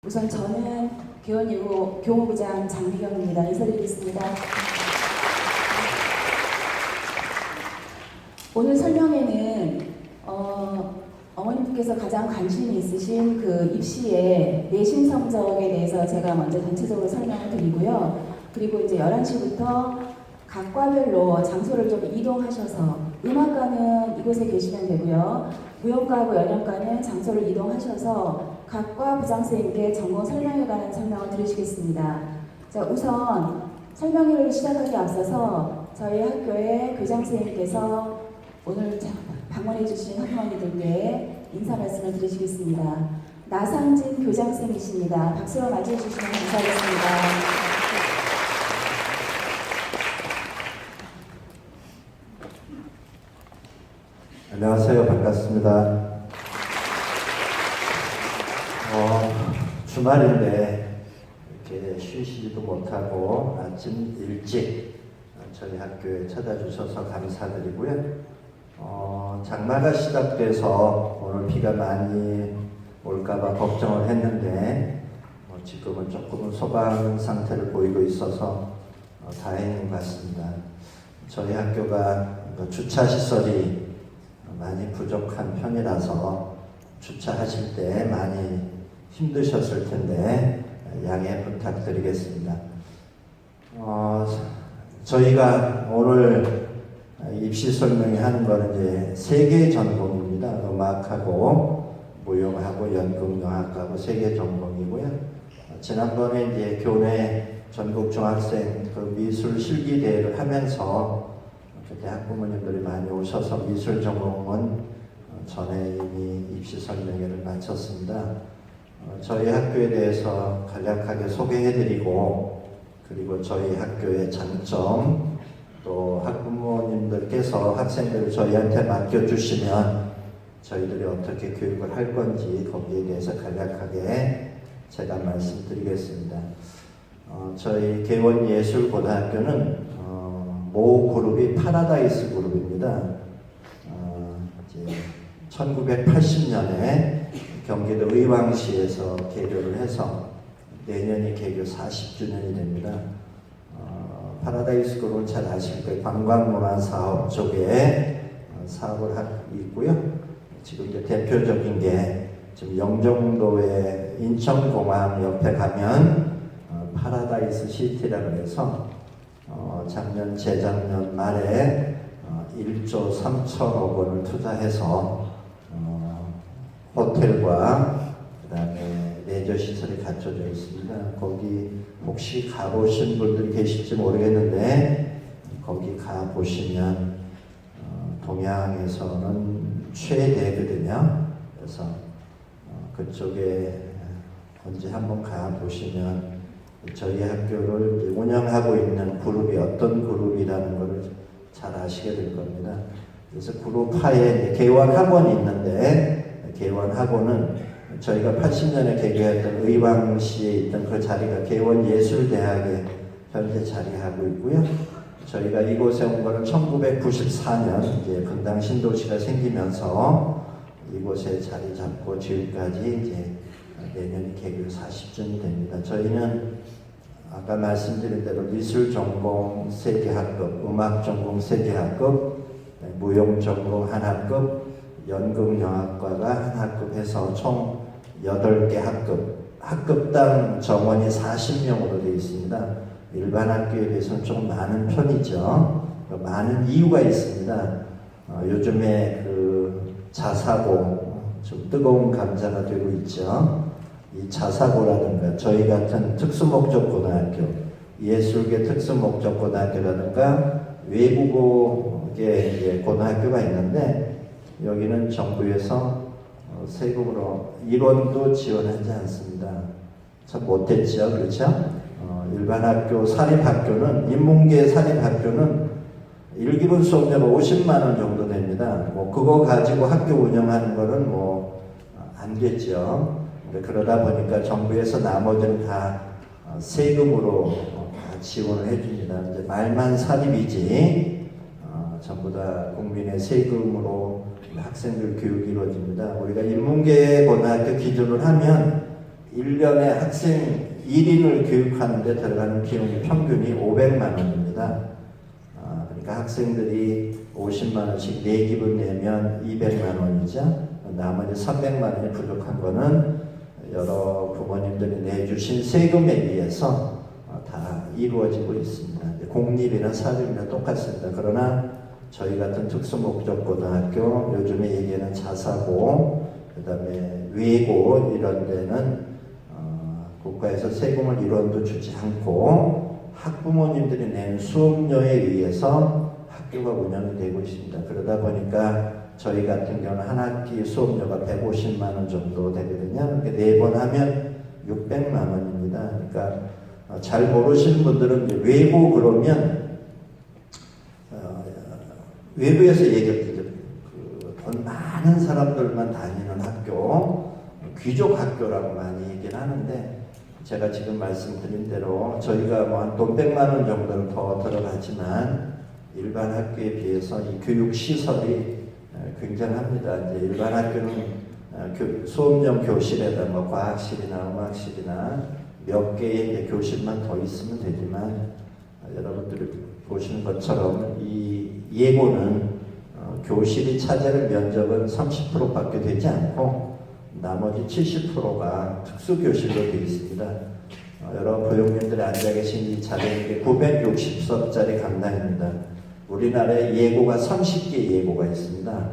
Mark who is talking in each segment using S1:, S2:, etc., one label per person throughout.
S1: 우선 저는 교원이고 교무부장 장미경입니다. 인사드리겠습니다. 오늘 설명회는 어머님께서 가장 관심이 있으신 그 입시의 내신 성적에 대해서 제가 먼저 전체적으로 설명을 드리고요. 그리고 이제 11시부터 각 과별로 장소를 좀 이동하셔서 음악과는 이곳에 계시면 되고요. 무용과하고 연영과는 장소를 이동하셔서 각 과 부장선생님께 전공 설명에 관한 설명을 들으시겠습니다. 자, 우선 설명회를 시작하기 앞서서 저희 학교의 교장선생님께서 오늘 방문해 주신 학부모님들께 인사 말씀을 드리시겠습니다. 나상진 교장선생님이십니다. 박수로 맞이해 주시면 감사하겠습니다.
S2: 안녕하세요. 반갑습니다. 주말인데 이렇게 쉬시지도 못하고 아침 일찍 저희 학교에 찾아주셔서 감사드리고요. 장마가 시작돼서 오늘 비가 많이 올까봐 걱정을 했는데 지금은 조금은 소강 상태를 보이고 있어서 다행인 것 같습니다. 저희 학교가 주차 시설이 많이 부족한 편이라서 주차하실 때 많이 힘드셨을 텐데 양해 부탁드리겠습니다. 저희가 오늘 입시 설명회 하는 거는 이제 세 개 전공입니다. 음악하고 무용하고 연극영악하고 세 개 전공이고요. 지난번에 이제 교내 전국 중학생 그 미술 실기 대회를 하면서 그때 학부모님들이 많이 오셔서 미술 전공은 전에 이미 입시 설명회를 마쳤습니다. 저희 학교에 대해서 간략하게 소개해드리고 그리고 저희 학교의 장점 또 학부모님들께서 학생들을 저희한테 맡겨주시면 저희들이 어떻게 교육을 할 건지 거기에 대해서 간략하게 제가 말씀드리겠습니다. 저희 개원예술고등학교는 모 그룹이 파라다이스 그룹입니다. 1980년에 경기도 의왕시에서 개교를 해서 내년이 개교 40주년이 됩니다. 파라다이스 그룹은 잘 아실 거예요. 관광문화 사업 쪽에 사업을 하고 있고요. 지금 이제 대표적인 게 지금 영종도의 인천공항 옆에 가면 파라다이스 시티라고 해서 작년 재작년 말에 1조 3천억 원을 투자해서 호텔과 그 다음에 레저 시설이 갖춰져 있습니다. 거기 혹시 가보신 분들이 계실지 모르겠는데 거기 가보시면 동양에서는 최대거든요. 그래서 그쪽에 언제 한번 가보시면 저희 학교를 운영하고 있는 그룹이 어떤 그룹이라는 것을 잘 아시게 될 겁니다. 그래서 그룹 하에 개원 학원이 있는데 개원학원은 저희가 80년에 개교했던 의왕시에 있던 그 자리가 개원예술대학에 현재 자리하고 있고요. 저희가 이곳에 온 거는 1994년 이제 분당 신도시가 생기면서 이곳에 자리 잡고 지금까지 이제 내년이 개교 40주년이 됩니다. 저희는 아까 말씀드린 대로 미술 전공 3개 학급, 음악 전공 3개 학급, 무용 전공 1학급, 연극영악과가 한 학급 해서 총 8개 학급, 학급당 정원이 40명으로 되어 있습니다. 일반 학교에 비해서는 좀 많은 편이죠. 많은 이유가 있습니다. 요즘에 그 자사고, 좀 뜨거운 감자가 되고 있죠. 이 자사고라든가 저희 같은 특수목적고등학교, 예술계 특수목적고등학교라든가 외국어계 고등학교가 있는데 여기는 정부에서 세금으로 1원도 지원하지 않습니다. 참 못했죠, 그렇죠? 일반 학교, 사립학교는 인문계 사립학교는 1기분 수업료가 50만 원 정도 됩니다. 그거 가지고 학교 운영하는 거는 안 됐죠. 그러다 보니까 정부에서 나머지는 다 세금으로 다 지원을 해줍니다. 이제 말만 사립이지 전부 다 국민의 세금으로 학생들 교육이 이루어집니다. 우리가 인문계 고등학교 기준으로 하면 1년에 학생 1인을 교육하는데 들어가는 비용이 평균이 500만 원입니다. 그러니까 학생들이 50만 원씩 4기분 내면 200만 원이죠. 나머지 300만 원이 부족한 거는 여러 부모님들이 내주신 세금에 의해서 다 이루어지고 있습니다. 공립이나 사립이나 똑같습니다. 그러나 저희 같은 특수목적고등학교, 요즘에 얘기하는 자사고, 그 다음에 외고 이런 데는 국가에서 세금을 일원도 주지 않고 학부모님들이 낸 수업료에 의해서 학교가 운영이 되고 있습니다. 그러다 보니까 저희 같은 경우는 한 학기 수업료가 150만 원 정도 되거든요. 그러니까 4번 하면 600만 원입니다. 그러니까 잘 모르시는 분들은 이제 외고 그러면 외부에서 얘기했죠. 돈 많은 사람들만 다니는 학교, 귀족 학교라고 많이 얘기를 하는데, 제가 지금 말씀드린 대로 저희가 뭐 한 돈 100만 원 정도는 더 들어가지만 일반 학교에 비해서 이 교육 시설이 굉장합니다. 이제 일반 학교는 수업용 교실에다 뭐 과학실이나 음악실이나 몇 개의 이제 교실만 더 있으면 되지만, 여러분들이 보시는 것처럼 이 예고는 교실이 차지하는 면적은 30%밖에 되지 않고 나머지 70%가 특수교실로 되어 있습니다. 여러 부용님들이 앉아 계신 이 자리에 960석짜리 강당입니다. 우리나라에 예고가 30개 예고가 있습니다.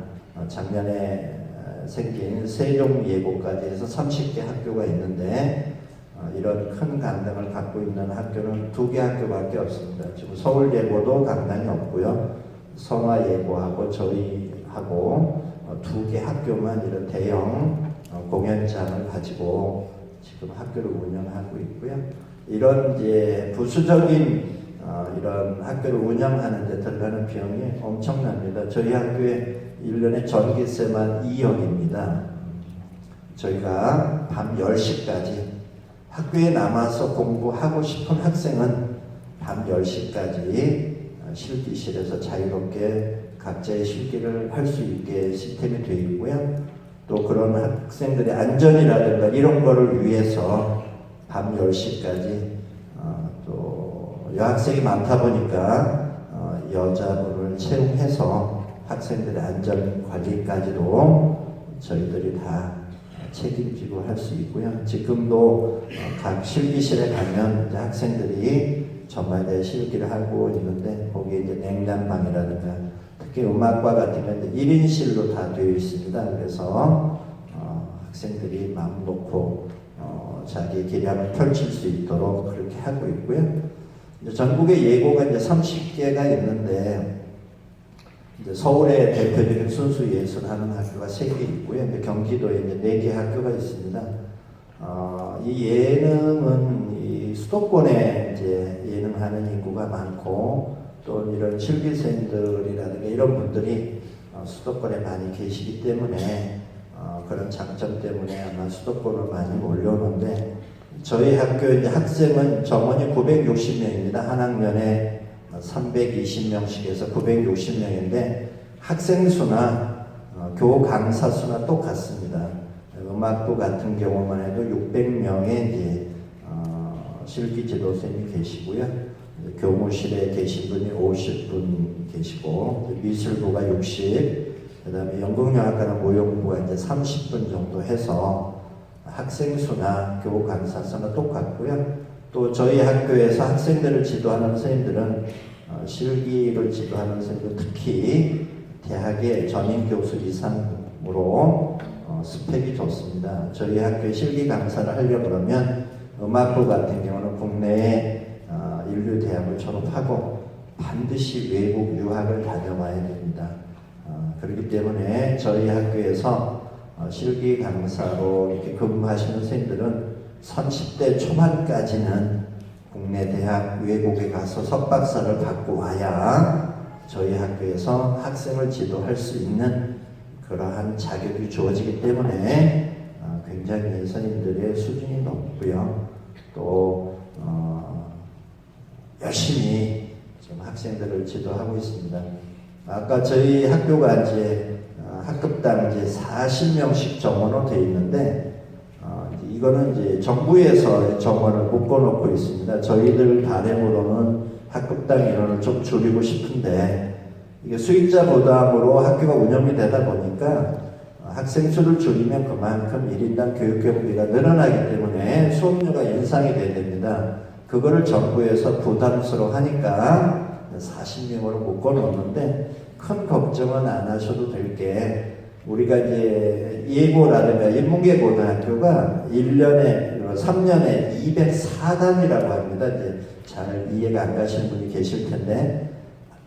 S2: 작년에 생긴 세종예고까지 해서 30개 학교가 있는데, 이런 큰 강당을 갖고 있는 학교는 2개 학교밖에 없습니다. 지금 서울예고도 강당이 없고요. 성화예고하고 저희하고 2개 학교만 이런 대형 공연장을 가지고 지금 학교를 운영하고 있고요. 이런 이제 부수적인 이런 학교를 운영하는 데 들어가는 비용이 엄청납니다. 저희 학교에 1년에 전기세만 2억입니다. 저희가 밤 10시까지 학교에 남아서 공부하고 싶은 학생은 밤 10시까지 실기실에서 자유롭게 각자의 실기를 할 수 있게 시스템이 되어 있고요. 또 그런 학생들의 안전이라든가 이런 거를 위해서 밤 10시까지 또 여학생이 많다 보니까 여자분을 채용해서 학생들의 안전 관리까지도 저희들이 다 책임지고 할 수 있고요. 지금도 각 실기실에 가면 이제 학생들이 저마다 실기를 하고 있는데, 거기에 이제 냉장방이라든가 특히 음악과 같은 건 1인실로 다 되어 있습니다. 그래서 학생들이 마음 놓고 자기의 기량을 펼칠 수 있도록 그렇게 하고 있고요. 이제 전국에 예고가 이제 30개가 있는데, 이제 서울에 대표적인 순수 예술하는 학교가 3개 있고요. 경기도에 이제 4개 학교가 있습니다. 이 예능은 이 수도권에 이제 예능하는 인구가 많고, 또 이런 실기생들이라든가 이런 분들이 수도권에 많이 계시기 때문에 그런 장점 때문에 아마 수도권으로 많이 몰려오는데, 저희 학교 이제 학생은 정원이 960명입니다. 한 학년에 320명씩 해서 960명인데 학생 수나 교우 강사 수나 똑같습니다. 음악부 같은 경우만 해도 600명의 이제 실기 지도생이 계시고요. 교무실에 계신 분이 50분 계시고, 미술부가 60, 그다음에 연극영화과나 모형부가 이제 30분 정도 해서 학생 수나 교우 강사 수나 똑같고요. 또 저희 학교에서 학생들을 지도하는 선생님들은 실기를 지도하는 선생님들, 특히 대학의 전임 교수 이상으로 스펙이 좋습니다. 저희 학교에 실기 강사를 하려고 그러면 음악부 같은 경우는 국내에 인류 대학을 졸업하고 반드시 외국 유학을 다녀와야 됩니다. 그렇기 때문에 저희 학교에서 실기 강사로 이렇게 근무하시는 선생님들은 30대 초반까지는 국내 대학 외국에 가서 석박사를 받고 와야 저희 학교에서 학생을 지도할 수 있는 그러한 자격이 주어지기 때문에 굉장히 선생님들의 수준이 높고요. 또 열심히 지금 학생들을 지도하고 있습니다. 아까 저희 학교가 이제 학급당 이제 40명씩 정원으로 되어 있는데, 이거는 이제 정부에서 정원을 묶어놓고 있습니다. 저희들 바람으로는 학급당 인원을 좀 줄이고 싶은데 이게 수익자 부담으로 학교가 운영이 되다 보니까 학생 수를 줄이면 그만큼 1인당 교육 경비가 늘어나기 때문에 수업료가 인상이 돼야 됩니다. 그거를 정부에서 부담스러워 하니까 40명으로 묶어놓는데 큰 걱정은 안 하셔도 될 게 우리가 이제 예고라든가 인문계 고등학교가 3년에 204단이라고 합니다. 이제 잘 이해가 안 가시는 분이 계실 텐데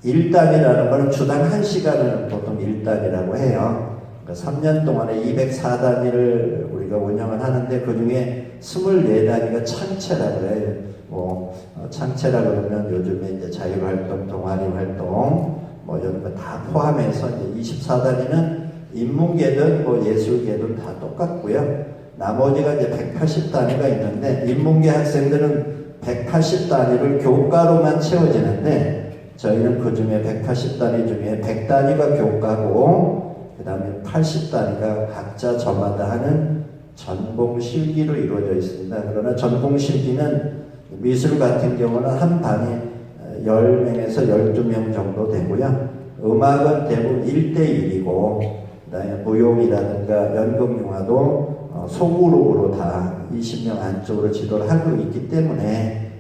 S2: 1단이라는 거는 주당 1시간을 보통 1단이라고 해요. 그러니까 3년 동안에 204단위를 우리가 운영을 하는데 그 중에 24단위가 창체라고 해요. 창체라 그러면 요즘에 이제 자율활동, 동아리활동 이런 거 다 포함해서 이제 24단위는 인문계든 예술계든 다 똑같고요. 나머지가 이제 180단위가 있는데 인문계 학생들은 180단위를 교과로만 채워지는데 저희는 그 중에 180단위 중에 100단위가 교과고 그 다음에 80단위가 각자 저마다 하는 전공 실기로 이루어져 있습니다. 그러나 전공 실기는 미술 같은 경우는 한 반이 10명에서 12명 정도 되고요. 음악은 대부분 1대1이고 그다음에 무용이라든가 연극영화도 소그룹으로 다 20명 안쪽으로 지도를 하고 있기 때문에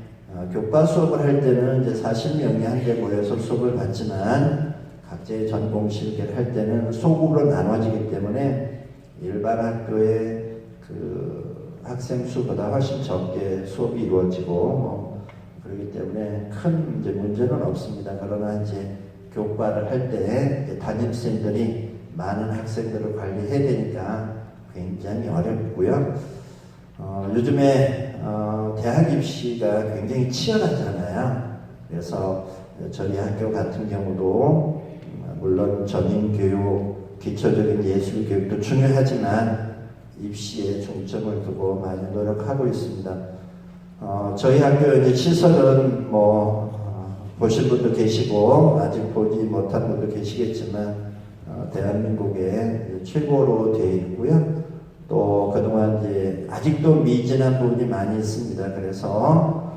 S2: 교과 수업을 할 때는 이제 40명이 한데 모여서 수업을 받지만 각자의 전공 실기를 할 때는 소그룹으로 나눠지기 때문에 일반 학교의 그 학생 수보다 훨씬 적게 수업이 이루어지고 그렇기 때문에 큰 이제 문제는 없습니다. 그러나 이제 교과를 할 때 담임선생들이 많은 학생들을 관리해야 되니까 굉장히 어렵고요. 요즘에 대학 입시가 굉장히 치열하잖아요. 그래서 저희 학교 같은 경우도 물론 전인교육, 기초적인 예술교육도 중요하지만 입시에 중점을 두고 많이 노력하고 있습니다. 저희 학교 이제 시설은 보신 분도 계시고 아직 보지 못한 분도 계시겠지만 대한민국의 최고로 되어 있고요. 또 그동안 이제 아직도 미진한 부분이 많이 있습니다. 그래서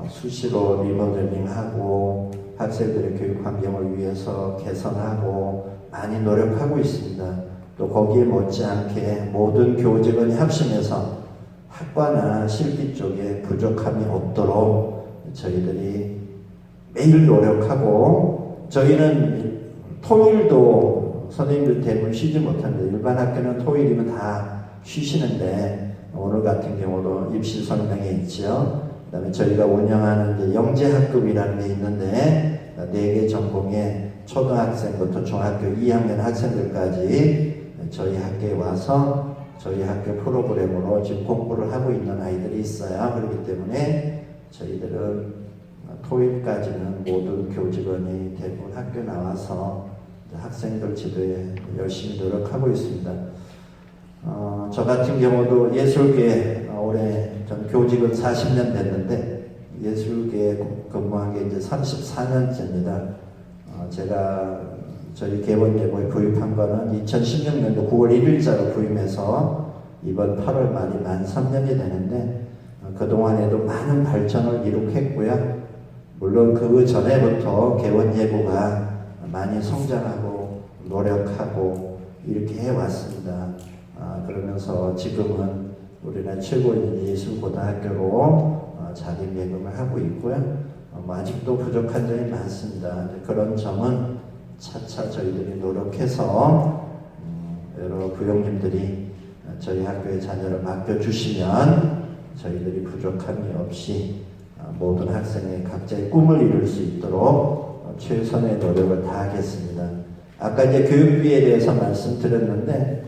S2: 수시로 리모델링하고 학생들의 교육 환경을 위해서 개선하고 많이 노력하고 있습니다. 또 거기에 못지않게 모든 교직원이 합심해서 학과나 실기 쪽에 부족함이 없도록 저희들이 매일 노력하고 저희는 토요일도 선생님들 대부분 쉬지 못하는데 일반 학교는 토요일이면 다 쉬시는데 오늘 같은 경우도 입시 성명에 있죠. 그 다음에 저희가 운영하는 이제 영재학급이라는 게 있는데 4개 전공에 초등학생부터 중학교 2학년 학생들까지 저희 학교에 와서 저희 학교 프로그램으로 지금 공부를 하고 있는 아이들이 있어요. 그렇기 때문에 저희들은 토요일까지는 모든 교직원이 대부분 학교 나와서 학생들 지도에 열심히 노력하고 있습니다. 저 같은 경우도 예술계 올해 전 교직은 40년 됐는데 예술계에 근무한 게 이제 34년째입니다. 제가 저희 개원예고에 부입한 거는 2016년도 9월 1일자로 부임해서 이번 8월 말이 만 3년이 되는데 그동안에도 많은 발전을 기록했고요. 물론 그 전에부터 개원예고가 많이 성장하고 노력하고 이렇게 해왔습니다. 그러면서 지금은 우리나라 최고의 예술고등학교로 자리매김을 하고 있고요. 아직도 부족한 점이 많습니다. 그런 점은 차차 저희들이 노력해서 여러 부형님들이 저희 학교에 자녀를 맡겨주시면 저희들이 부족함이 없이 모든 학생의 각자의 꿈을 이룰 수 있도록 최선의 노력을 다하겠습니다. 아까 이제 교육비에 대해서 말씀드렸는데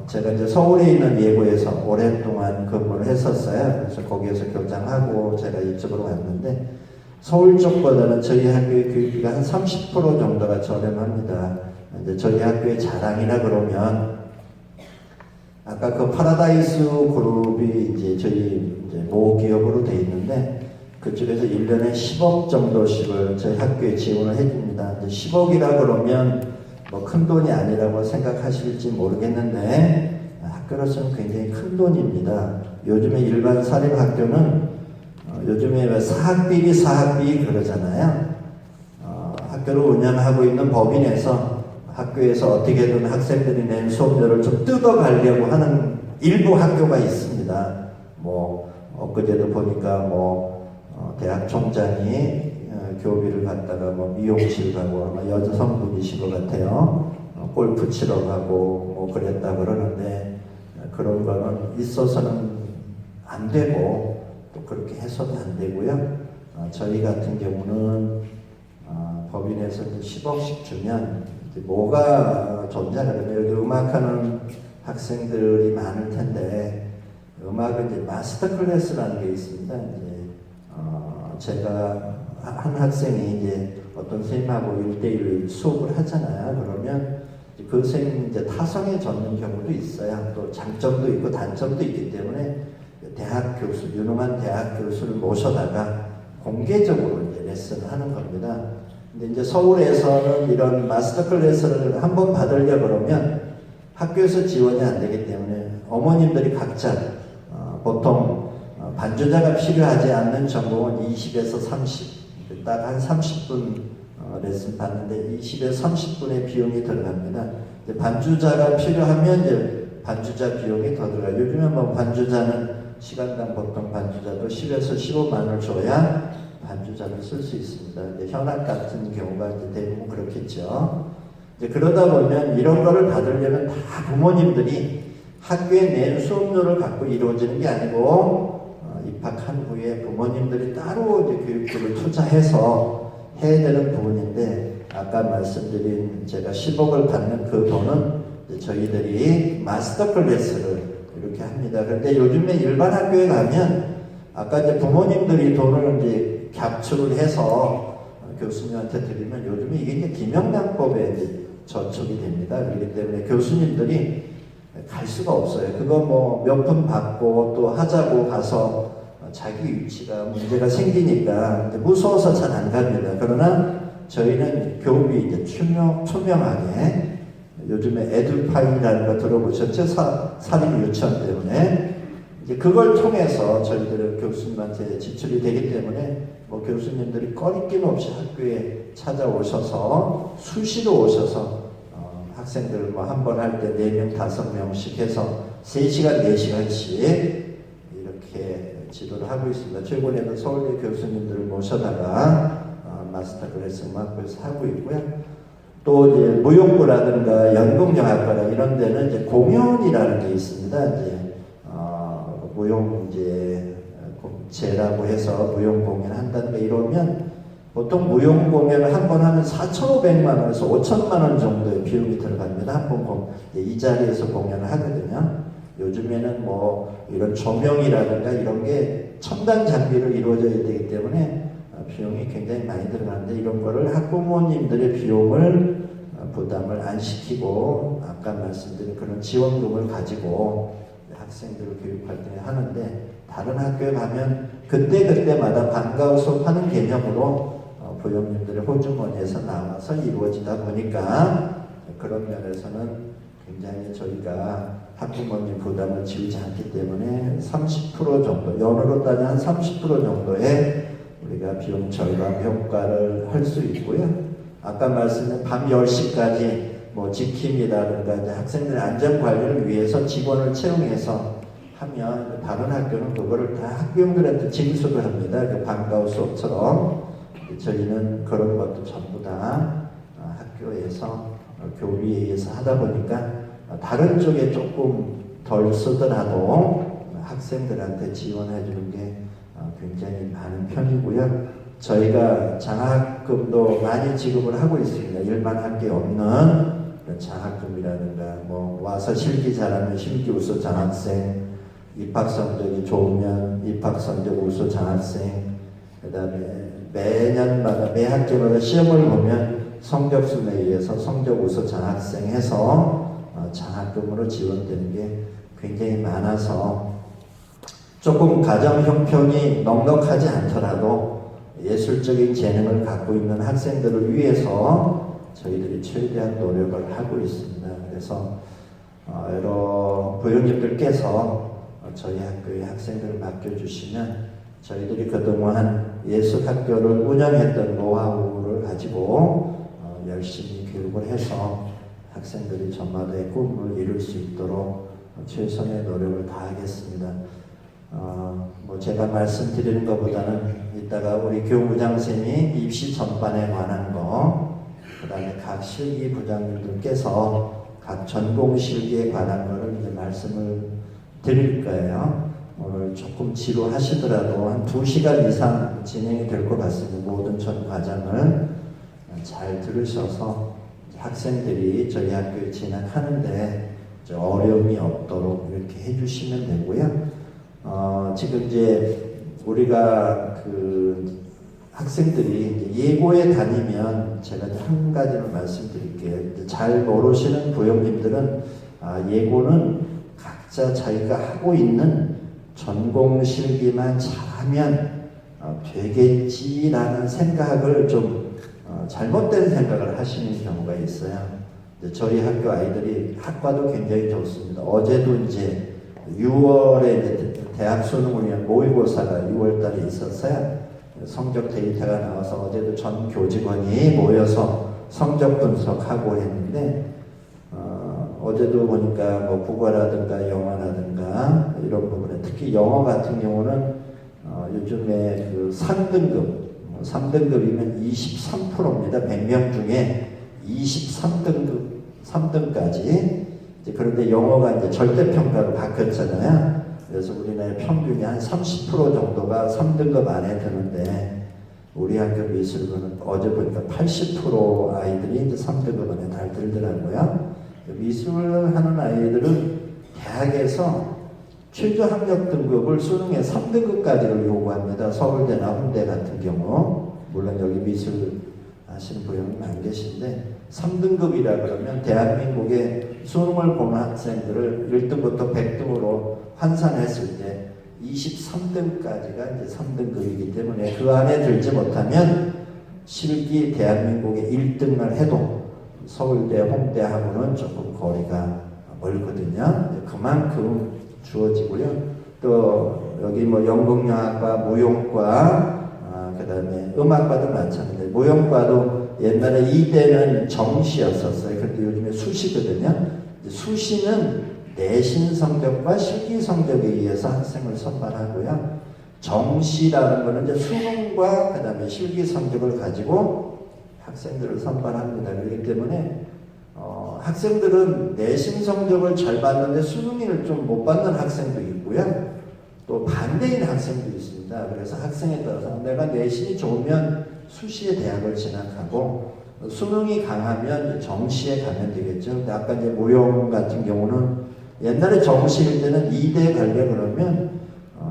S2: 제가 이제 서울에 있는 예고에서 오랫동안 근무를 했었어요. 그래서 거기에서 교장하고 제가 이쪽으로 왔는데 서울 쪽보다는 저희 학교의 교육비가 한 30% 정도가 저렴합니다. 이제 저희 학교의 자랑이라 그러면 아까 그 파라다이스 그룹이 이제 저희 모기업으로 돼 있는데 그쪽에서 1년에 10억 정도씩을 저희 학교에 지원을 해줍니다. 10억이라 그러면 큰 돈이 아니라고 생각하실지 모르겠는데 학교로서는 굉장히 큰 돈입니다. 요즘에 일반 사립학교는 요즘에 왜 사학비리 그러잖아요. 학교를 운영하고 있는 법인에서 학교에서 어떻게든 학생들이 낸 수업료를 좀 뜯어가려고 하는 일부 학교가 있습니다. 뭐 엊그제도 보니까 대학 총장이 교비를 갖다가 미용실 가고 아마 여성분이신 것 같아요. 골프 치러 가고 그랬다 그러는데 그런 거는 있어서는 안 되고 또 그렇게 해서도 안 되고요. 저희 같은 경우는 법인에서 10억씩 주면 뭐가 좋냐 그러면 여기 음악하는 학생들이 많을 텐데 음악은 이제 마스터 클래스라는 게 있습니다. 제가 한 학생이 이제 어떤 선생님하고 1대1 수업을 하잖아요. 그러면 그 선생님이 이제 타성에 젖는 경우도 있어요. 또 장점도 있고 단점도 있기 때문에 대학 교수, 유능한 대학 교수를 모셔다가 공개적으로 이제 레슨을 하는 겁니다. 근데 이제 서울에서는 이런 마스터 클래스를 한번 받으려 그러면 학교에서 지원이 안 되기 때문에 어머님들이 각자 보통 반주자가 필요하지 않는 전공은 20에서 30, 딱 한 30분 레슨 받는데 20에서 30분의 비용이 들어갑니다. 이제 반주자가 필요하면 이제 반주자 비용이 더 들어가요. 요즘에 반주자는 시간당 보통 반주자도 10에서 15만 원을 줘야 반주자를 쓸 수 있습니다. 이제 현악 같은 경우가 이제 대부분 그렇겠죠. 이제 그러다 보면 이런 거를 받으려면 다 부모님들이 학교에 낸 수업료를 갖고 이루어지는 게 아니고 입학한 후에 부모님들이 따로 이제 교육비를 투자해서 해야 되는 부분인데 아까 말씀드린 제가 10억을 받는 그 돈은 저희들이 마스터 클래스를 이렇게 합니다. 그런데 요즘에 일반 학교에 가면 아까 이제 부모님들이 돈을 이제 captu를 해서 교수님한테 드리면 요즘에 이게 이제 김영란법에 이제 저촉이 됩니다. 그렇기 때문에 교수님들이 갈 수가 없어요. 그거 몇 분 받고 또 하자고 가서 자기 위치가 문제가 생기니까 무서워서 잘 안 갑니다. 그러나 저희는 교육이 이제 투명하게 요즘에 에듀파인이라는 거 들어보셨죠? 사립 유치원 때문에 이제 그걸 통해서 저희들은 교수님한테 지출이 되기 때문에 교수님들이 꺼리낌 없이 학교에 찾아오셔서 수시로 오셔서 학생들 한 번 할 때 4명, 5명씩 해서 3시간, 4시간씩 이렇게 지도를 하고 있습니다. 최근에는 서울대 교수님들을 모셔다가 마스터 클래스 학교에서 하고 있고요. 또 이제 무용부라든가 연극영화과라 이런 데는 이제 공연이라는 게 있습니다. 이제 무용제라고 해서 무용 공연을 한다든가 이러면 보통 무용 공연을 한 번 하면 4,500만 원에서 5천만 원 정도의 비용이 들어갑니다. 한 번 이 자리에서 공연을 하거든요. 요즘에는 이런 조명이라든가 이런 게 첨단 장비로 이루어져야 되기 때문에 비용이 굉장히 많이 들어가는데 이런 거를 학부모님들의 비용을 부담을 안 시키고 아까 말씀드린 그런 지원금을 가지고 학생들을 교육할 때 하는데 다른 학교에 가면 그때마다 방과후 수업하는 개념으로 부모님들의 호주머니에서 나와서 이루어지다 보니까 그런 면에서는 굉장히 저희가 학부모님 부담을 지우지 않기 때문에 30% 정도, 연으로 따지면 한 30% 정도의 우리가 비용 절감 효과를 할 수 있고요. 아까 말씀드린 밤 10시까지 지킴이라든가 이제 학생들의 안전 관리를 위해서 직원을 채용해서 하면 다른 학교는 그거를 다 학부형들한테 징수를 합니다. 그 방과후 수업처럼 저희는 그런 것도 전부 다 학교에서 교비에 의해서 하다 보니까 다른 쪽에 조금 덜 쓰더라도 학생들한테 지원해 주는 게 굉장히 많은 편이고요. 저희가 장학금도 많이 지급을 하고 있습니다. 일반 학교에 없는 장학금이라든가 와서 실기 잘하면 실기 우수 장학생, 입학 성적이 좋으면 입학 성적 우수 장학생, 그 다음에 매년마다 매 학기마다 시험을 보면 성적순에 의해서 성적 우수 장학생 해서 장학금으로 지원되는 게 굉장히 많아서 조금 가정 형편이 넉넉하지 않더라도 예술적인 재능을 갖고 있는 학생들을 위해서 저희들이 최대한 노력을 하고 있습니다. 그래서 여러 부형님들께서 저희 학교의 학생들을 맡겨주시면 저희들이 그동안 예술학교를 운영했던 노하우를 가지고 열심히 교육을 해서 학생들이 저마다의 꿈을 이룰 수 있도록 최선의 노력을 다하겠습니다. 뭐 제가 말씀드리는 것보다는 이따가 우리 교무부장님이 입시 전반에 관한 거, 그 다음에 각 실기 부장님들께서 각 전공 실기에 관한 거를 이제 말씀을 드릴 거예요. 오늘 조금 지루하시더라도 한 2시간 이상 진행이 될 것 같습니다. 모든 전 과정을 잘 들으셔서 학생들이 저희 학교에 진학하는데 어려움이 없도록 이렇게 해주시면 되고요. 지금 이제 우리가 그 학생들이 이제 예고에 다니면 제가 한 가지를 말씀드릴게요. 잘 모르시는 부형님들은 예고는 각자 자기가 하고 있는 전공 실기만 잘하면 되겠지라는 생각을 좀 잘못된 생각을 하시는 경우가 있어요. 저희 학교 아이들이 학과도 굉장히 좋습니다. 어제도 이제 6월에 이제 대학 수능을 위한 모의고사가 6월달에 있었어요. 성적 데이터가 나와서 어제도 전 교직원이 모여서 성적 분석하고 했는데 어제도 보니까 뭐 국어라든가 영어라든가 이런 부분에 특히 영어 같은 경우는 요즘에 그 3등급이면 23%입니다. 100명 중에 3등까지. 그런데 영어가 이제 절대평가로 바뀌었잖아요. 그래서 우리나라의 평균이 한 30% 정도가 3등급 안에 드는데 우리 학교 미술부는 어제 보니까 80% 아이들이 이제 3등급 안에 잘 들더라고요. 미술을 하는 아이들은 대학에서 최저 학력 등급을 수능에 3등급까지를 요구합니다. 서울대나 홍대 같은 경우. 물론 여기 미술 하시는 부형님 안 계신데 3등급이라 그러면 대한민국의 수능을 보는 학생들을 1등부터 100등으로 환산했을 때 23등까지가 이제 3등급이기 때문에 그 안에 들지 못하면 실기 대한민국의 1등을 해도 서울대, 홍대하고는 조금 거리가 멀거든요. 그만큼 주어지고요. 또 여기 뭐 연극영화과, 무용과, 그 다음에 음악과도 마찬가지예요. 무용과도 옛날에 2대는 정시였었어요. 근데 요즘에 수시거든요. 수시는 내신 성적과 실기 성적에 의해서 학생을 선발하고요. 정시라는 거는 이제 수능과 그 다음에 실기 성적을 가지고 학생들을 선발합니다. 그렇기 때문에 학생들은 내신 성적을 잘 받는데 수능을 좀 못 받는 학생도 있고요. 또 반대인 학생도 있습니다. 그래서 학생에 따라서 내가 내신이 좋으면 수시에 대학을 진학하고 수능이 강하면 정시에 가면 되겠죠. 근데 아까 이제 무용 같은 경우는 옛날에 정시일 때는 2대 가려 그러면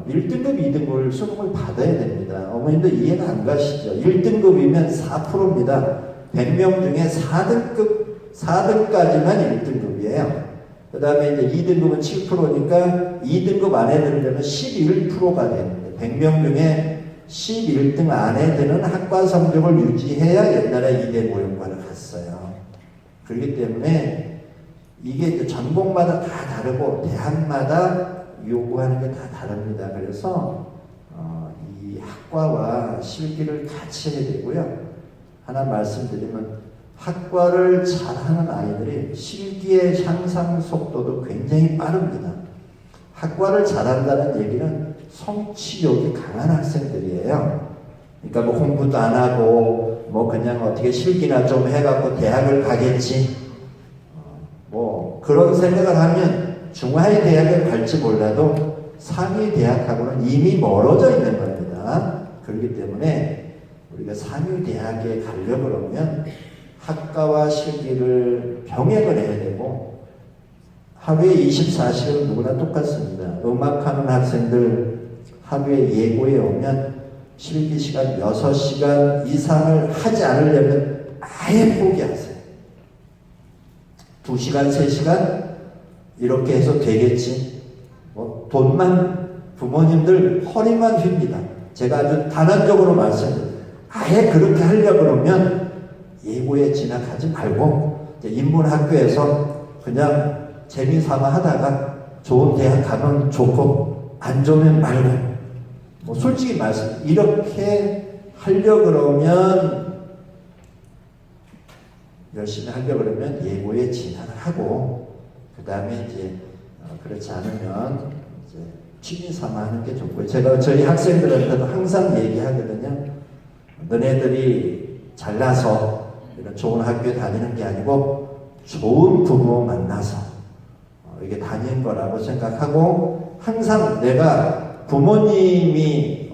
S2: 1등급, 2등급을 수능을 받아야 됩니다. 어머님들 이해가 안 가시죠? 1등급이면 4%입니다. 100명 중에 4등까지만 1등급이에요. 그 다음에 이제 2등급은 7%니까 2등급 안에 들으려면 11%가 됩니다. 100명 중에 11등 안에 드는 학과 성적을 유지해야 옛날에 2대 무용과를 갔어요. 그렇기 때문에 이게 이제 전공마다 다 다르고 대학마다 요구하는 게 다 다릅니다. 그래서 이 학과와 실기를 같이 해야 되고요. 하나 말씀드리면 학과를 잘하는 아이들이 실기의 향상 속도도 굉장히 빠릅니다. 학과를 잘한다는 얘기는 성취욕이 강한 학생들이에요. 그러니까 뭐 공부도 안 하고 뭐 그냥 어떻게 실기나 좀 해갖고 대학을 가겠지. 뭐 그런 생각을 하면 중하위 대학을 갈지 몰라도 상위 대학하고는 이미 멀어져 있는 겁니다. 그렇기 때문에 우리가 상위 대학에 가려고 그러면 학과와 실기를 병행을 해야 되고 하루에 24시간 누구나 똑같습니다. 음악하는 학생들 하루에 예고에 오면 실기 시간 6시간 이상을 하지 않으려면 아예 포기하세요. 2시간, 3시간 이렇게 해서 되겠지. 뭐 돈만 부모님들 허리만 휩니다. 제가 아주 단언적으로 말씀드려요. 아예 그렇게 하려고 그러면 예고에 진학하지 말고 인문학교에서 그냥 재미삼아 하다가 좋은 대학 가면 좋고 안 좋으면 말고, 뭐 솔직히 말씀 이렇게 하려 그러면, 열심히 하려 그러면 예고에 진학을 하고, 그 다음에 이제 그렇지 않으면 이제 취미 삼아 하는 게 좋고요. 제가 저희 학생들한테도 항상 얘기하거든요. 너네들이 잘나서 이런 좋은 학교에 다니는 게 아니고 좋은 부모 만나서 이게 다닌 거라고 생각하고, 항상 내가 부모님이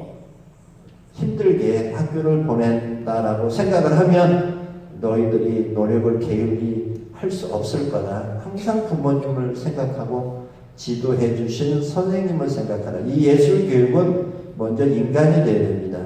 S2: 힘들게 학교를 보낸다라고 생각을 하면 너희들이 노력을 게을리 할 수 없을 거다. 항상 부모님을 생각하고 지도해 주신 선생님을 생각하라. 이 예술 교육은 먼저 인간이 돼야 됩니다.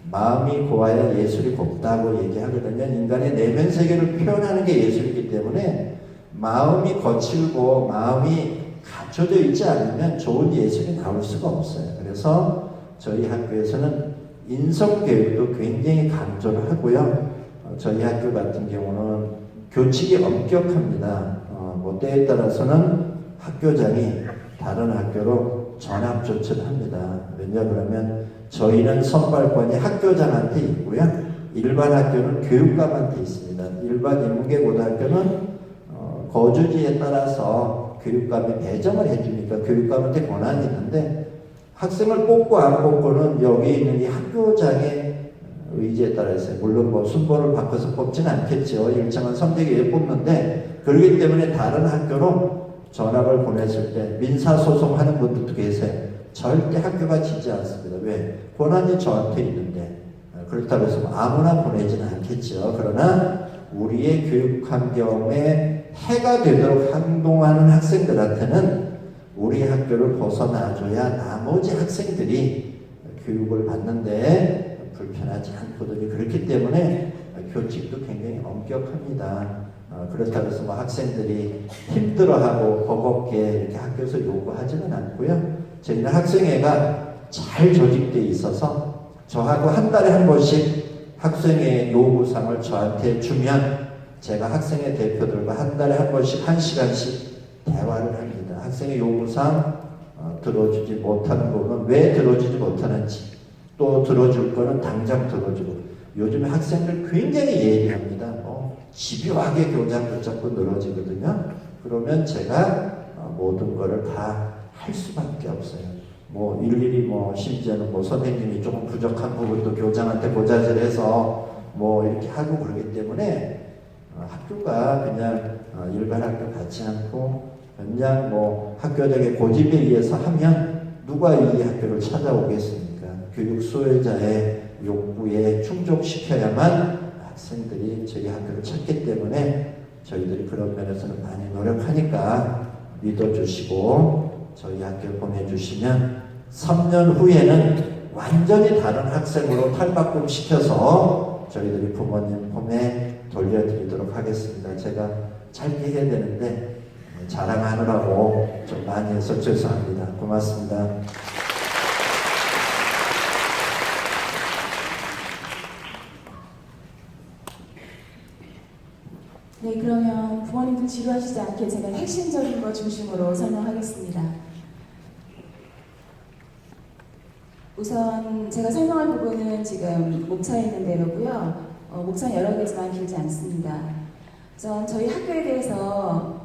S2: 마음이 고와야 예술이 곱다고 얘기하거든요. 인간의 내면 세계를 표현하는 게 예술이기 때문에 마음이 거칠고 마음이 갖춰져 있지 않으면 좋은 예술이 나올 수가 없어요. 그래서 저희 학교에서는 인성교육도 굉장히 강조를 하고요. 저희 학교 같은 경우는 교칙이 엄격합니다. 뭐 때에 따라서는 학교장이 다른 학교로 전학 조치를 합니다. 왜냐 그러면 저희는 선발권이 학교장한테 있고요. 일반 학교는 교육감한테 있습니다. 일반 인문계 고등학교는 거주지에 따라서 교육감이 배정을 해주니까 교육감한테 권한이 있는데, 학생을 뽑고 안 뽑고는 여기 있는 이 학교장의 의지에 따라 있어요. 물론 뭐 순번을 바꿔서 뽑지는 않겠죠. 일정한 선택에 뽑는데, 그렇기 때문에 다른 학교로 전학을 보냈을 때 민사소송하는 분들도 계세요. 절대 학교가 지지 않습니다. 왜? 권한이 저한테 있는데. 그렇다고 해서 아무나 보내지는 않겠죠. 그러나 우리의 교육 환경에 해가 되도록 행동하는 학생들한테는 우리 학교를 벗어나줘야 나머지 학생들이 교육을 받는데 불편하지 않거든요. 그렇기 때문에 교칙도 굉장히 엄격합니다. 그렇다고 해서 뭐 학생들이 힘들어하고 버겁게 이렇게 학교에서 요구하지는 않고요. 저희는 학생회가 잘 조직되어 있어서 저하고 한 달에 한 번씩 학생회 요구사항을 저한테 주면 제가 학생회 대표들과 한 달에 한 번씩 1시간씩 대화를 합니다. 학생회 요구사항 들어주지 못하는 부분은 왜 들어주지 못하는지, 또 들어줄 거는 당장 들어주고. 요즘에 학생들 굉장히 예리합니다. 집요하게 교장 붙잡고 늘어지거든요. 그러면 제가 모든 거를 다 할 수밖에 없어요. 뭐 일일이 뭐 심지어는 뭐 선생님이 조금 부족한 부분도 교장한테 고자질해서 뭐 이렇게 하고 그러기 때문에 학교가 그냥 일반 학교 같지 않고 그냥 뭐 학교적인 고집에 의해서 하면 누가 이 학교를 찾아오겠습니까? 교육 수요자의 욕구에 충족시켜야만 학생들이 저희 학교를 찾기 때문에 저희들이 그런 면에서는 많이 노력하니까 믿어주시고 저희 학교에 보내주시면 3년 후에는 완전히 다른 학생으로 탈바꿈 시켜서 저희들이 부모님 품에 돌려드리도록 하겠습니다. 제가 짧게 해야 되는데 자랑하느라고 좀 많이 해서 죄송합니다. 고맙습니다.
S1: 네, 그러면 부모님들 지루하시지 않게 제가 핵심적인 거 중심으로 설명하겠습니다. 우선 제가 설명할 부분은 지금 목차에 있는 대로고요. 목차는 여러 개지만 길지 않습니다. 우선 저희 학교에 대해서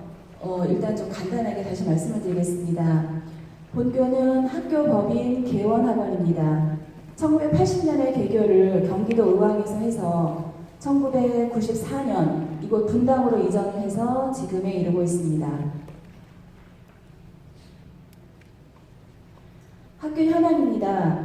S1: 일단 좀 간단하게 다시 말씀을 드리겠습니다. 본교는 학교 법인 개원학원입니다. 1980년에 개교를 경기도 의왕에서 해서 1994년 이곳 분당으로 이전을 해서 지금에 이르고 있습니다. 학교 현황입니다.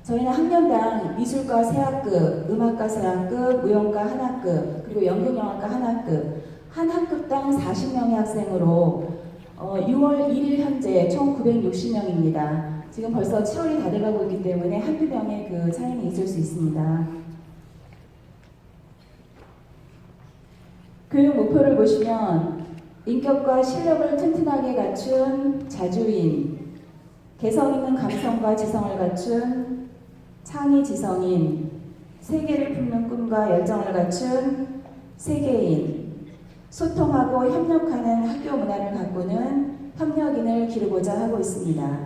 S1: 저희는 학년당 미술과 3학급, 음악과 3학급, 무용과 1학급, 그리고 연극영화과 1학급, 한 학급당 40명의 학생으로 6월 1일 현재 총 960명입니다. 지금 벌써 7월이 다 돼가고 있기 때문에 한두 명의 그 차이는 있을 수 있습니다. 교육 목표를 보시면 인격과 실력을 튼튼하게 갖춘 자주인, 개성 있는 감성과 지성을 갖춘 창의 지성인, 세계를 품는 꿈과 열정을 갖춘 세계인, 소통하고 협력하는 학교 문화를 가꾸는 협력인을 기르고자 하고 있습니다.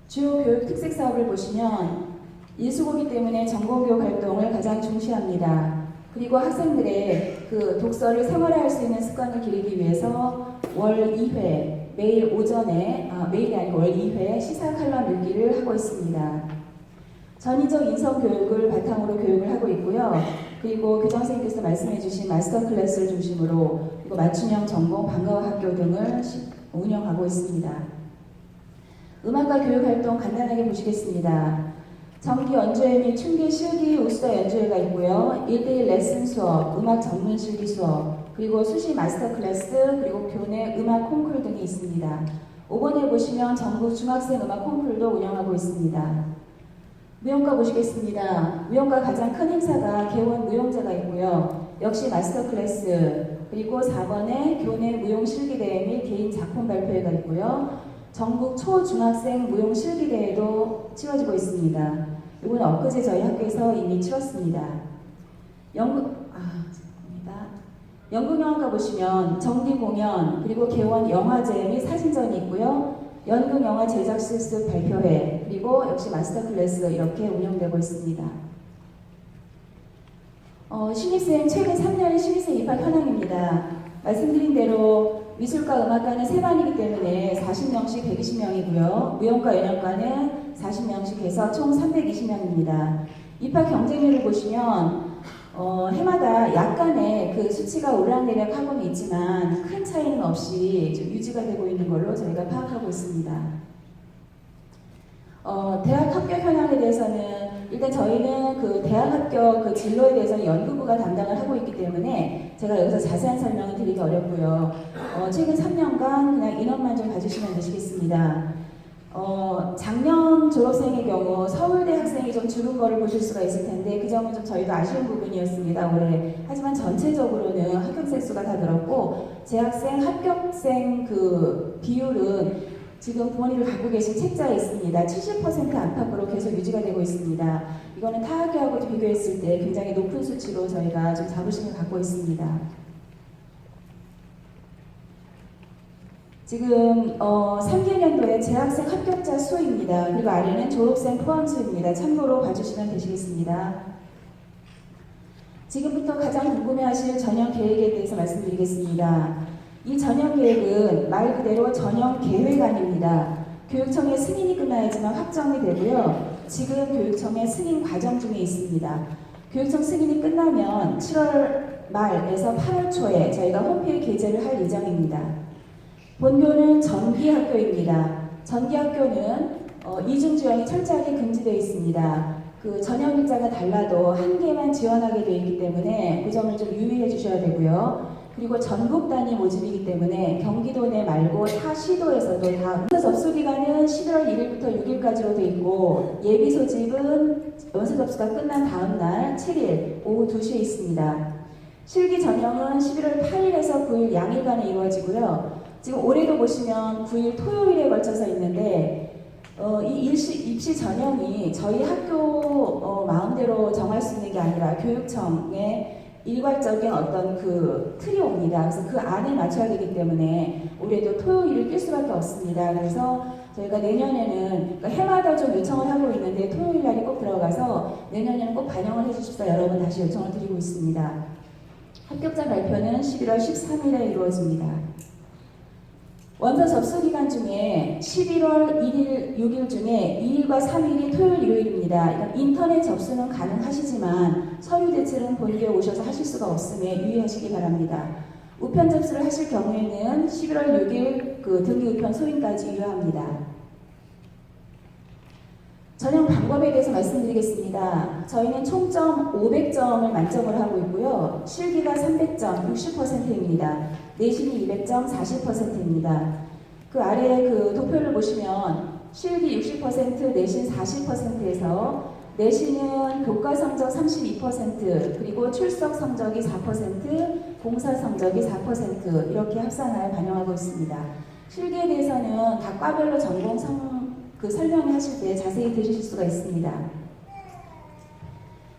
S1: 주요 교육 특색 사업을 보시면 일수고기 때문에 전공교육 활동을 가장 중시합니다. 그리고 학생들의 그 독서를 생활화할 수 있는 습관을 기르기 위해서 월 2회, 매일 오전에, 매일이 아니고 월 2회 시사 칼럼 읽기를 하고 있습니다. 전위적 인성 교육을 바탕으로 교육을 하고 있고요. 그리고 교장선생님께서 말씀해 주신 마스터 클래스를 중심으로 그리고 맞춤형 전공 방과후 학교 등을 운영하고 있습니다. 음악과 교육 활동 간단하게 보시겠습니다. 정기 연주회 및 춤기 실기 우수자 연주회가 있고요. 1대1 레슨 수업, 음악 전문 실기 수업, 그리고 수시 마스터 클래스, 그리고 교내 음악 콩쿨 등이 있습니다. 5번에 보시면 전국 중학생 음악 콩쿨도 운영하고 있습니다. 무용과 보시겠습니다. 무용과 가장 큰 행사가 개원 무용제가 있고요. 역시 마스터 클래스, 그리고 4번에 교내 무용 실기대회 및 개인 작품 발표회가 있고요. 전국 초중학생 무용 실기대회도 치러지고 있습니다. 이건 엊그제 저희 학교에서 이미 치렀습니다. 연극영화과 보시면 정기 공연, 그리고 개원 영화제 및 사진전이 있고요. 연극영화 제작 실습 발표회, 그리고 역시 마스터 클래스 이렇게 운영되고 있습니다. 신입생 최근 3년의 신입생 입학 현황입니다. 말씀드린 대로 미술과 음악과는 3반이기 때문에 40명씩 120명이고요. 무용과 연영과는 40명씩 해서 총 320명입니다. 입학 경쟁률을 보시면 해마다 약간의 그 수치가 오르락내리락 하고는 있지만 큰 차이는 없이 좀 유지가 되고 있는 걸로 저희가 파악하고 있습니다. 대학 합격 현황에 대해서는 일단 저희는 그 대학 합격 그 진로에 대해서는 연구부가 담당을 하고 있기 때문에 제가 여기서 자세한 설명을 드리기 어렵고요. 최근 3년간 그냥 인원만 좀 봐주시면 되시겠습니다. 작년 졸업생의 경우 서울대 학생이 좀 줄은 거를 보실 수가 있을 텐데 그 점은 좀 저희도 아쉬운 부분이었습니다. 올해. 하지만 전체적으로는 합격생 수가 다 늘었고 재학생, 합격생 그 비율은 지금 부모님이 갖고 계신 책자에 있습니다. 70% 안팎으로 계속 유지가 되고 있습니다. 이거는 타 학교하고 비교했을 때 굉장히 높은 수치로 저희가 좀 자부심을 갖고 있습니다. 지금 3개년도의 재학생 합격자 수입니다. 그리고 아래는 졸업생 포함 수입니다. 참고로 봐주시면 되시겠습니다. 지금부터 가장 궁금해하실 전형 계획에 대해서 말씀드리겠습니다. 이 전형 계획은 말 그대로 전형 계획 아닙니다. 교육청의 승인이 끝나야지만 확정이 되고요. 지금 교육청의 승인 과정 중에 있습니다. 교육청 승인이 끝나면 7월 말에서 8월 초에 저희가 홈페이지 게재를 할 예정입니다. 본교는 전기학교입니다. 전기학교는 이중 지원이 철저하게 금지되어 있습니다. 그 전형 입자가 달라도 한 개만 지원하게 되어 있기 때문에 그 점을 좀 유의해 주셔야 되고요. 그리고 전국 단위 모집이기 때문에 경기도 내 말고 타 시도에서도 다 접수 기간은 11월 1일부터 6일까지로 되어 있고 예비 소집은 원서 접수가 끝난 다음 날 7일 오후 2시에 있습니다. 실기 전형은 11월 8일에서 9일 양일간에 이루어지고요. 지금 올해도 보시면 9일 토요일에 걸쳐서 있는데 이 입시 전형이 저희 학교 마음대로 정할 수 있는 게 아니라 교육청의 일괄적인 어떤 그 틀이 옵니다. 그래서 그 안에 맞춰야 되기 때문에 올해도 토요일을 낄 수밖에 없습니다. 그래서 저희가 내년에는 그러니까 해마다 좀 요청을 하고 있는데 토요일 날이 꼭 들어가서 내년에는 꼭 반영을 해주십사 여러분 다시 요청을 드리고 있습니다. 합격자 발표는 11월 13일에 이루어집니다. 원서 접수 기간 중에 11월 1일, 6일 중에 2일과 3일이 토요일, 일요일입니다. 인터넷 접수는 가능하시지만 서류 제출은 본교에 오셔서 하실 수가 없음에 유의하시기 바랍니다. 우편 접수를 하실 경우에는 11월 6일 그 등기 우편 소인까지 유효합니다. 전형 방법에 대해서 말씀드리겠습니다. 저희는 총점 500점을 만점으로 하고 있고요. 실기가 300점, 60%입니다. 내신이 200점, 40%입니다. 그 아래 그 도표를 보시면 실기 60%, 내신 40%에서 내신은 교과 성적 32%, 그리고 출석 성적이 4%, 봉사 성적이 4% 이렇게 합산하여 반영하고 있습니다. 실기에 대해서는 각 과별로 전공 그 설명을 하실 때 자세히 들으실 수가 있습니다.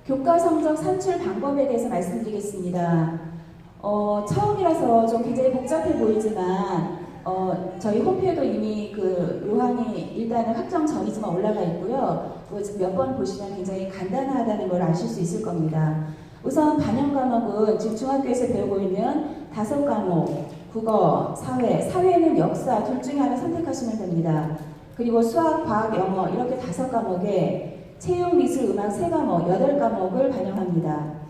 S1: 교과 성적 산출 방법에 대해서 말씀드리겠습니다. 처음이라서 좀 굉장히 복잡해 보이지만 저희 홈페이지도 이미 그 요한이 일단은 확정 전이지만 올라가 있고요. 몇 번 보시면 굉장히 간단하다는 걸 아실 수 있을 겁니다. 우선 반영 과목은 지금 중학교에서 배우고 있는 5과목, 국어, 사회는 역사 둘 중에 하나 선택하시면 됩니다. 그리고 수학, 과학, 영어 이렇게 5과목에 체육, 미술, 음악 3과목, 8과목을 반영합니다.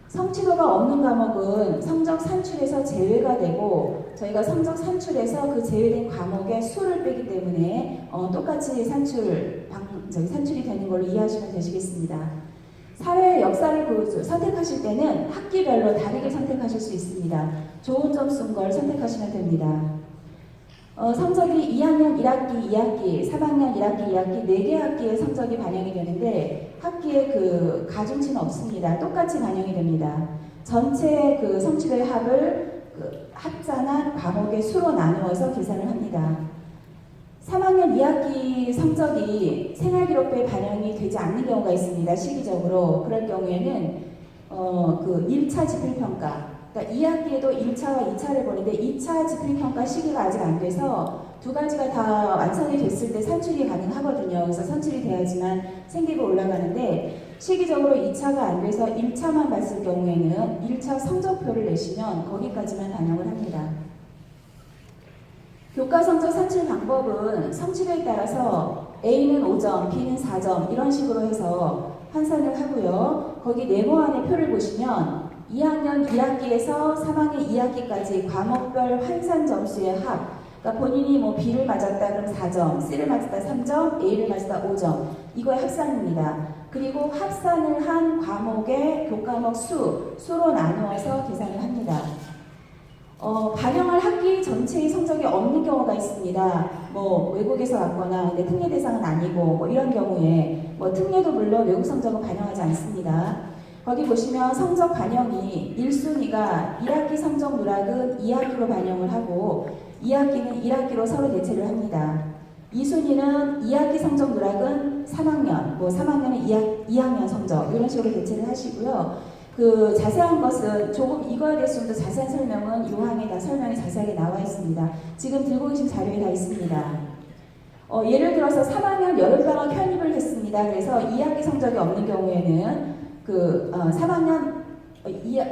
S1: 성취도가 없는 과목은 성적 산출에서 제외가 되고 저희가 성적 산출에서 그 제외된 과목의 수를 빼기 때문에 똑같이 산출이 되는 걸로 이해하시면 되시겠습니다. 사회 역사를 선택하실 때는 학기별로 다르게 선택하실 수 있습니다. 좋은 점수인 걸 선택하시면 됩니다. 성적이 2학년 1학기, 2학기, 3학년 1학기, 2학기 4개 학기의 성적이 반영이 되는데 학기에 그 가중치는 없습니다. 똑같이 반영이 됩니다. 전체 그 성취도의 합을 합산한 과목의 수로 나누어서 계산을 합니다. 3학년 2학기 성적이 생활기록부에 반영이 되지 않는 경우가 있습니다. 시기적으로. 그럴 경우에는 그 1차 지필평가 그러니까 2학기에도 1차와 2차를 보는데 2차 지필평가 시기가 아직 안 돼서 두 가지가 다 완성이 됐을 때 산출이 가능하거든요. 그래서 산출이 돼야지만 생기고 올라가는데 시기적으로 2차가 안 돼서 1차만 봤을 경우에는 1차 성적표를 내시면 거기까지만 반영을 합니다. 교과 성적 산출 방법은 성취도에 따라서 A는 5점, B는 4점 이런 식으로 해서 환산을 하고요. 거기 네모안의 표를 보시면 2학년 1학기에서 3학년 2학기까지 과목별 환산 점수의 합 그러니까 본인이 뭐 B를 맞았다 그럼 4점, C를 맞았다 3점, A를 맞았다 5점 이거의 합산입니다. 그리고 합산을 한 과목의 교과목 수로 나누어서 계산을 합니다. 반영할 학기 전체의 성적이 없는 경우가 있습니다. 뭐 외국에서 왔거나 근데 특례 대상은 아니고 뭐 이런 경우에 뭐 특례도 물론 외국 성적은 반영하지 않습니다. 거기 보시면 성적 반영이 1순위가 1학기 성적 누락은 2학기로 반영을 하고 2학기는 1학기로 서로 대체를 합니다. 2순위는 2학기 성적 누락은 3학년, 뭐 3학년은 2학년 성적 이런 식으로 대체를 하시고요. 그 자세한 것은 조금 이거에 대해서 좀 더 자세한 설명은 요한에 다 설명이 자세하게 나와 있습니다. 지금 들고 계신 자료에 다 있습니다. 예를 들어서 3학년 여름방학 편입을 했습니다. 그래서 2학기 성적이 없는 경우에는 3학년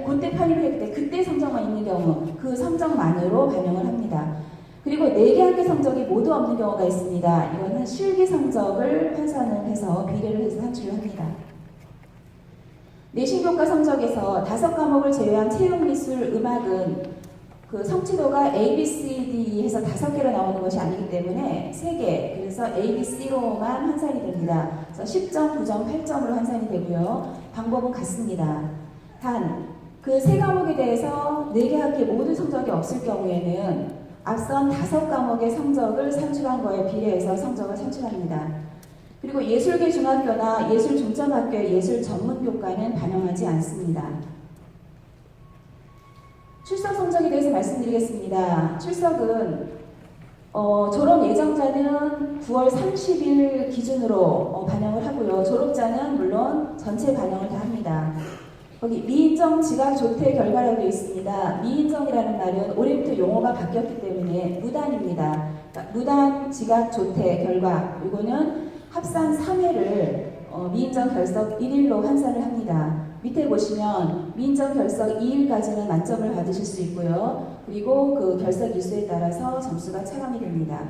S1: 그때 편입을 했을 때 그때 성적만 있는 경우 그 성적만으로 반영을 합니다. 그리고 4개 학기 성적이 모두 없는 경우가 있습니다. 이거는 실기 성적을 환산을 해서 비례를 해서 산출을 합니다. 내신교과 성적에서 5과목을 제외한 체육, 미술, 음악은 그 성취도가 A, B, C, D 해서 5개로 나오는 것이 아니기 때문에 3개, 그래서 A, B, C로만 환산이 됩니다. 그래서 10점, 9점, 8점으로 환산이 되고요. 방법은 같습니다. 단, 그 3과목에 대해서 4개 학기 모두 성적이 없을 경우에는 앞선 5과목의 성적을 산출한 거에 비례해서 성적을 산출합니다. 그리고 예술계 중학교나 예술중점학교의 예술 전문교과는 반영하지 않습니다. 출석 성적에 대해서 말씀드리겠습니다. 출석은 졸업 예정자는 9월 30일 기준으로 반영을 하고요. 졸업자는 물론 전체 반영을 다 합니다. 거기 미인정 지각 조퇴 결과라고 되어 있습니다. 미인정이라는 말은 올해부터 용어가 바뀌었기 때문에 무단입니다. 그러니까 무단 지각 조퇴 결과 이거는 합산 3회를 미인정 결석 1일로 환산을 합니다. 밑에 보시면 미인정 결석 2일까지는 만점을 받으실 수 있고요. 그리고 그 결석 일수에 따라서 점수가 차감이 됩니다.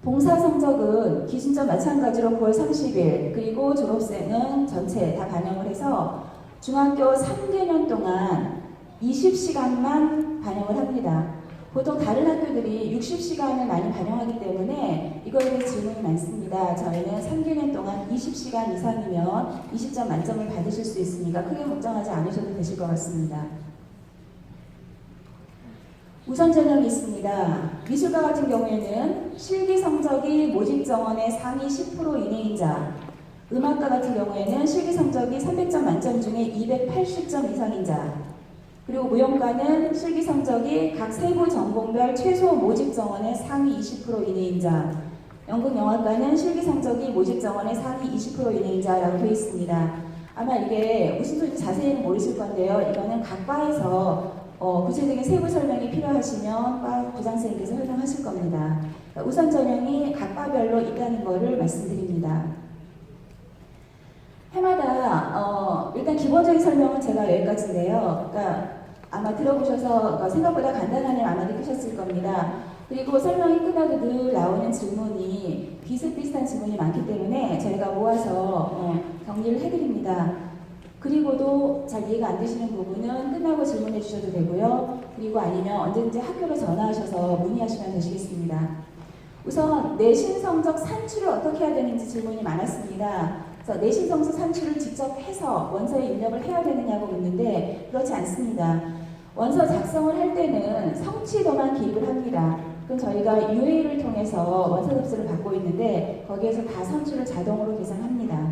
S1: 봉사 성적은 기준점 마찬가지로 9월 30일 그리고 졸업생은 전체 다 반영을 해서 중학교 3개년 동안 20시간만 반영을 합니다. 보통 다른 학교들이 60시간을 많이 반영하기 때문에 이거에 대해 질문이 많습니다. 저희는 3개년 동안 20시간 이상이면 20점 만점을 받으실 수 있으니까 크게 걱정하지 않으셔도 되실 것 같습니다. 우선 전형이 있습니다. 미술과 같은 경우에는 실기 성적이 모집 정원의 상위 10% 이내인 자, 음악과 같은 경우에는 실기 성적이 300점 만점 중에 280점 이상인 자, 그리고 무용과는 실기 성적이 각 세부 전공별 최소 모집 정원의 상위 20% 이내인 자, 연극영화과는 실기 성적이 모집 정원의 상위 20% 이내자라고 되어 있습니다. 아마 이게 무슨 소리인지 자세히는 모르실 건데요. 이거는 각 과에서 구체적인 세부 설명이 필요하시면 과 부장선생님께서 설명하실 겁니다. 우선 전형이 각 과별로 있다는 것을 말씀드립니다. 해마다 일단 기본적인 설명은 제가 여기까지인데요. 그러니까 아마 들어보셔서 생각보다 간단한 일 아마 느끼셨을 겁니다. 그리고 설명이 끝나도 늘 나오는 질문이 비슷비슷한 질문이 많기 때문에 저희가 모아서 정리를 해드립니다. 그리고도 잘 이해가 안 되시는 부분은 끝나고 질문해 주셔도 되고요. 그리고 아니면 언제든지 학교로 전화하셔서 문의하시면 되시겠습니다. 우선 내신 성적 산출을 어떻게 해야 되는지 질문이 많았습니다. 그래서 내신 성적 산출을 직접 해서 원서에 입력을 해야 되느냐고 묻는데 그렇지 않습니다. 원서 작성을 할 때는 성취도만 기입을 합니다. 그럼 저희가 UA를 통해서 원서 접수를 받고 있는데 거기에서 다 산출을 자동으로 계산합니다.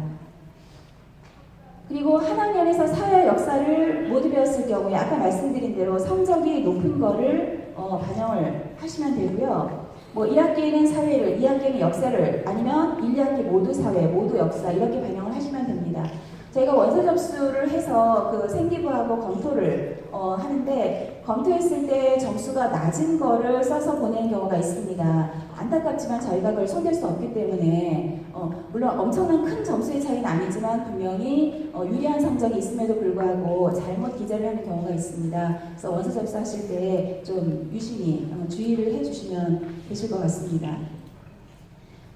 S1: 그리고 한 학년에서 사회 역사를 모두 배웠을 경우에 아까 말씀드린 대로 성적이 높은 거를 반영을 하시면 되고요. 뭐 1학기에는 사회를, 2학기에는 역사를, 아니면 1, 2학기 모두 사회, 모두 역사 이렇게 반영을 하시면 됩니다. 저희가 원서 접수를 해서 그 생기부하고 검토를 하는데 검토했을 때 점수가 낮은 거를 써서 보내는 경우가 있습니다. 안타깝지만 저희가 그걸 손댈 수 없기 때문에 물론 엄청난 큰 점수의 차이는 아니지만 분명히 유리한 성적이 있음에도 불구하고 잘못 기재를 하는 경우가 있습니다. 그래서 원서 접수하실 때 좀 유심히 주의를 해주시면 되실 것 같습니다.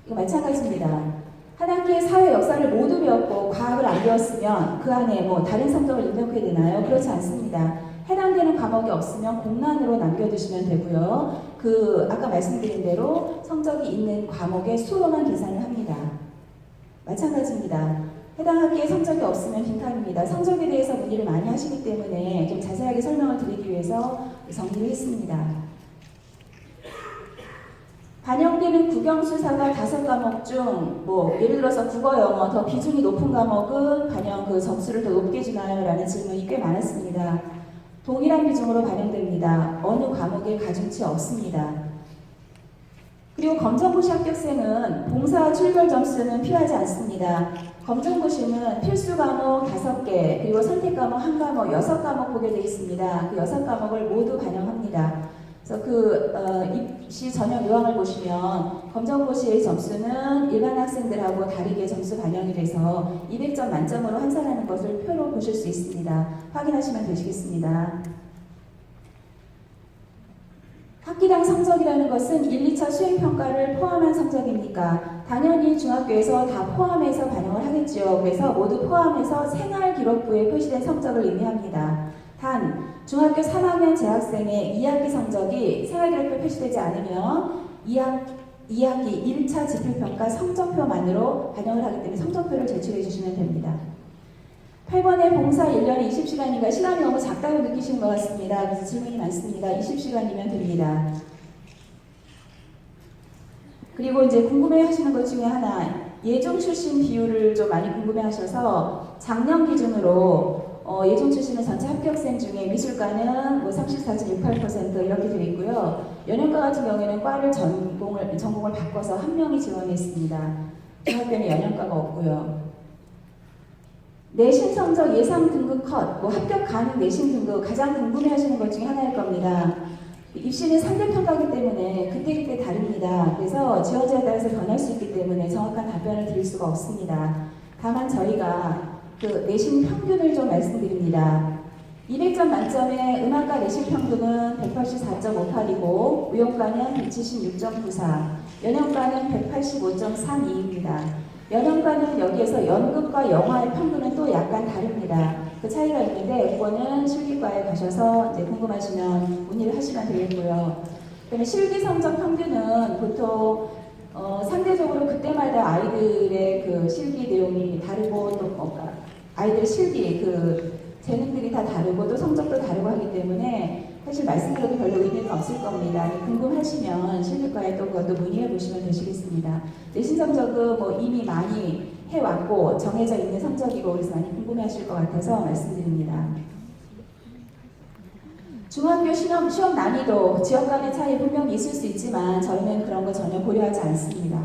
S1: 이거 마찬가지입니다. 한 학기에 사회 역사를 모두 배웠고 과학을 안 배웠으면 그 안에 뭐 다른 성적을 입력해야 되나요? 그렇지 않습니다. 해당되는 과목이 없으면 공란으로 남겨두시면 되고요. 그 아까 말씀드린 대로 성적이 있는 과목의 수로만 계산을 합니다. 마찬가지입니다. 해당 학기에 성적이 없으면 빈칸입니다. 성적에 대해서 문의를 많이 하시기 때문에 좀 자세하게 설명을 드리기 위해서 정리를 했습니다. 반영되는 국영수사가 5과목 중 뭐 예를 들어서 국어, 영어 더 비중이 높은 과목은 반영 그 점수를 더 높게 주나요? 라는 질문이 꽤 많았습니다. 동일한 비중으로 반영됩니다. 어느 과목에 가중치 없습니다. 그리고 검정고시 합격생은 봉사 출결 점수는 필요하지 않습니다. 검정고시는 필수 과목 5개, 그리고 선택 과목 1과목, 6과목 보게 되어 있습니다. 그 6과목을 모두 반영합니다. 그래서 입시 전형 요항을 보시면 검정고시의 점수는 일반 학생들하고 다르게 점수 반영이 돼서 200점 만점으로 환산하는 것을 표로 보실 수 있습니다. 확인하시면 되시겠습니다. 학기당 성적이라는 것은 1, 2차 수행평가를 포함한 성적입니까? 당연히 중학교에서 다 포함해서 반영을 하겠죠. 그래서 모두 포함해서 생활기록부에 표시된 성적을 의미합니다. 단, 중학교 3학년 재학생의 2학기 성적이 생활기록부에 표시되지 않으면 2학기 1차 지필평가 성적표만으로 반영을 하기 때문에 성적표를 제출해 주시면 됩니다. 8번에 봉사 1년에 20시간인가 시간이 너무 작다고 느끼시는 것 같습니다. 그래서 질문이 많습니다. 20시간이면 됩니다. 그리고 이제 궁금해 하시는 것 중에 하나, 예종 출신 비율을 좀 많이 궁금해 하셔서 작년 기준으로 예종 출신의 전체 합격생 중에 미술과는 뭐 34.68% 이렇게 되어 있고요. 연영과 같은 경우에는 과를 전공을 바꿔서 1명이 지원했습니다. 중학교는 연영과가 없고요. 내신 성적 예상 등급 컷, 뭐 합격 가능 내신 등급 가장 궁금해 하시는 것 중에 하나일 겁니다. 입시는 상대평가이기 때문에 그때그때 다릅니다. 그래서 지원자에 따라서 변할 수 있기 때문에 정확한 답변을 드릴 수가 없습니다. 다만 저희가 그 내신 평균을 좀 말씀드립니다. 200점 만점에 음악과 내신 평균은 184.58이고 무용과는 176.94, 연영과는 185.32입니다. 연영과는 여기에서 연극과 영화의 평균은 또 약간 다릅니다. 그 차이가 있는데 그거는 실기과에 가셔서 이제 궁금하시면 문의를 하시면 되겠고요. 그다음에 실기 성적 평균은 보통 상대적으로 그때마다 아이들의 그 실기 내용이 다르고 또 아이들 실기 그 재능들이 다 다르고 또 성적도 다르고 하기 때문에 사실 말씀드려도 별로 의미가 없을 겁니다. 궁금하시면 실기과에 또 그것도 문의해 보시면 되시겠습니다. 내신 성적은 뭐 이미 많이 해왔고 정해져 있는 성적이고 그래서 많이 궁금해하실 것 같아서 말씀드립니다. 중학교 시험 난이도 지역 간의 차이 분명히 있을 수 있지만 저희는 그런 거 전혀 고려하지 않습니다.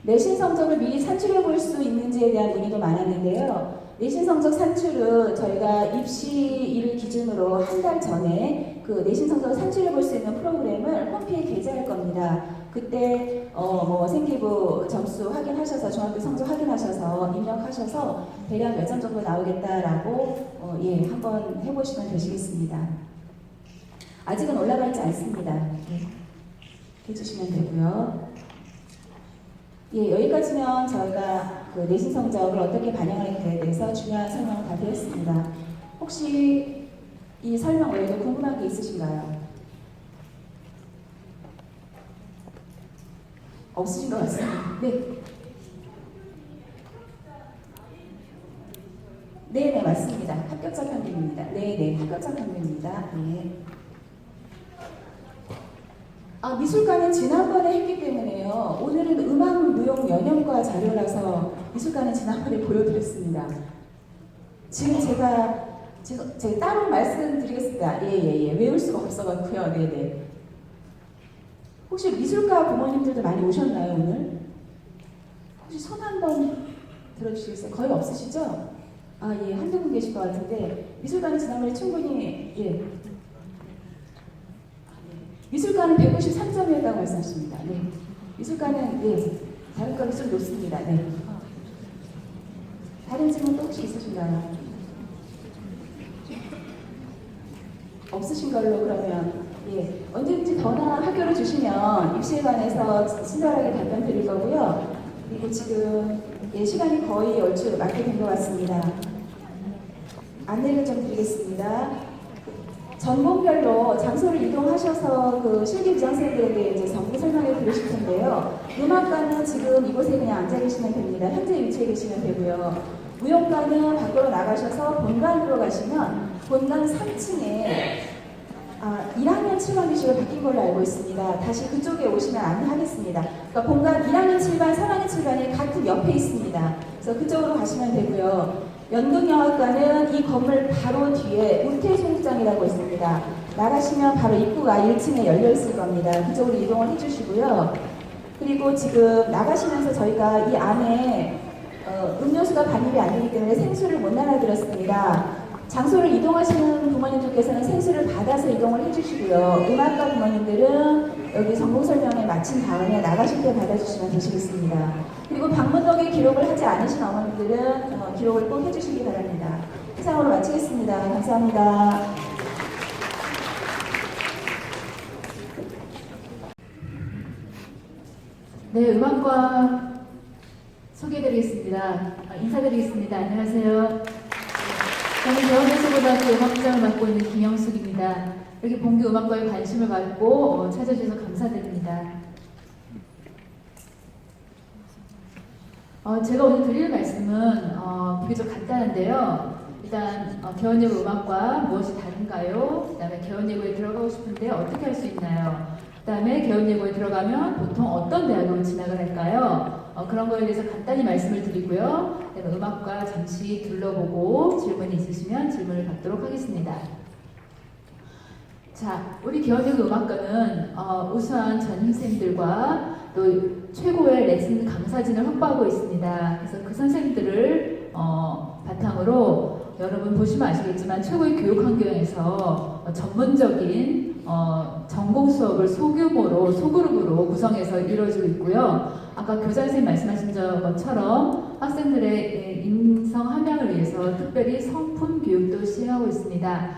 S1: 내신 성적을 미리 산출해 볼 수 있는지에 대한 문의도 많았는데요. 내신 성적 산출은 저희가 입시를 기준으로 한 달 전에 그 내신 성적을 산출해 볼 수 있는 프로그램을 홈페이지에 게재할 겁니다. 그때 뭐 생기부 점수 확인하셔서 중학교 성적 확인하셔서 입력하셔서 대략 몇 점 정도 나오겠다라고 예, 한번 해보시면 되시겠습니다. 아직은 올라가 있지 않습니다. 예, 해주시면 되고요. 예, 여기까지면 저희가 그 내신 성적을 어떻게 반영하는지에 대해서 중요한 설명을 다 드렸습니다. 혹시 이 설명 외에도 궁금한 게 있으신가요? 없으신 것 같습니다. 네. 네, 맞습니다. 합격자 평균입니다. 네, 합격자 평균입니다. 네. 미술관은 지난번에 했기 때문에요. 오늘은 음악 무용 연영과 자료라서 미술관은 지난번에 보여드렸습니다. 지금 제가 따로 말씀드리겠습니다. 예. 외울 수가 없어갖고요. 네네. 혹시 미술가 부모님들도 많이 오셨나요, 오늘? 혹시 손 한번 들어주시겠어요? 거의 없으시죠? 예, 한두 분 계실 것 같은데, 미술관은 지난번에 충분히, 예. 미술관은 153점이었다고 말씀하십니다. 네. 미술관은, 예, 다른 거는 좀 높습니다. 네. 다른 질문 또 혹시 있으신가요? 없으신 걸로 그러면, 예, 언제든지 전화 학교를 주시면 입시에 관해서 친절하게 답변 드릴 거고요. 그리고 지금 예, 시간이 거의 얼추 맞게 된 것 같습니다. 안내를 좀 드리겠습니다. 전공별로 장소를 이동하셔서 그 실기 부장생들에 대해 이제 전부 설명을 들으실 텐데요. 음악과는 지금 이곳에 그냥 앉아 계시면 됩니다. 현재 위치에 계시면 되고요. 무용과는 밖으로 나가셔서 본관으로 가시면 본관 3층에 1학년 7반 교실로 바뀐 걸로 알고 있습니다. 다시 그쪽에 오시면 안내하겠습니다. 그러니까 본관 1학년 7반, 3학년 7반이 같은 옆에 있습니다. 그래서 그쪽으로 가시면 되고요. 연극영화과는 이 건물 바로 뒤에 우태소극장이라고 있습니다. 나가시면 바로 입구가 1층에 열려 있을 겁니다. 그쪽으로 이동을 해주시고요. 그리고 지금 나가시면서 저희가 이 안에 음료수가 반입이 안 되기 때문에 생수를 못 나눠드렸습니다. 장소를 이동하시는 부모님들께서는 생수를 받아서 이동을 해주시고요. 음악과 부모님들은 여기 전공 설명회 마친 다음에 나가실 때 받아주시면 되시겠습니다. 그리고 방문록에 기록을 하지 않으신 어머님들은 기록을 꼭 해주시기 바랍니다. 이상으로 마치겠습니다. 감사합니다.
S3: 네, 음악과 소개해드리겠습니다. 인사드리겠습니다. 안녕하세요. 저는 대원예술고등학교 음악부장을 맡고 있는 김영숙입니다. 여기 본교 음악과에 관심을 갖고 찾아주셔서 감사드립니다. 제가 오늘 드릴 말씀은 비교적 간단한데요. 일단 개원예고 음악과 무엇이 다른가요? 그 다음에 개원예고에 들어가고 싶은데 어떻게 할 수 있나요? 그 다음에 개원예고에 들어가면 보통 어떤 대학으로 진학을 할까요? 그런 거에 대해서 간단히 말씀을 드리고요. 음악과 잠시 둘러보고 질문이 있으시면 질문을 받도록 하겠습니다. 자, 우리 개원예고 음악과는 우수한 전임생들과 또 최고의 레슨 강사진을 확보하고 있습니다. 그래서 그 선생님들을 바탕으로 여러분 보시면 아시겠지만 최고의 교육 환경에서 전문적인 전공 수업을 소그룹으로 구성해서 이루어지고 있고요. 아까 교장 선생님 말씀하신 것처럼 학생들의 인성 함양을 위해서 특별히 성품 교육도 시행하고 있습니다.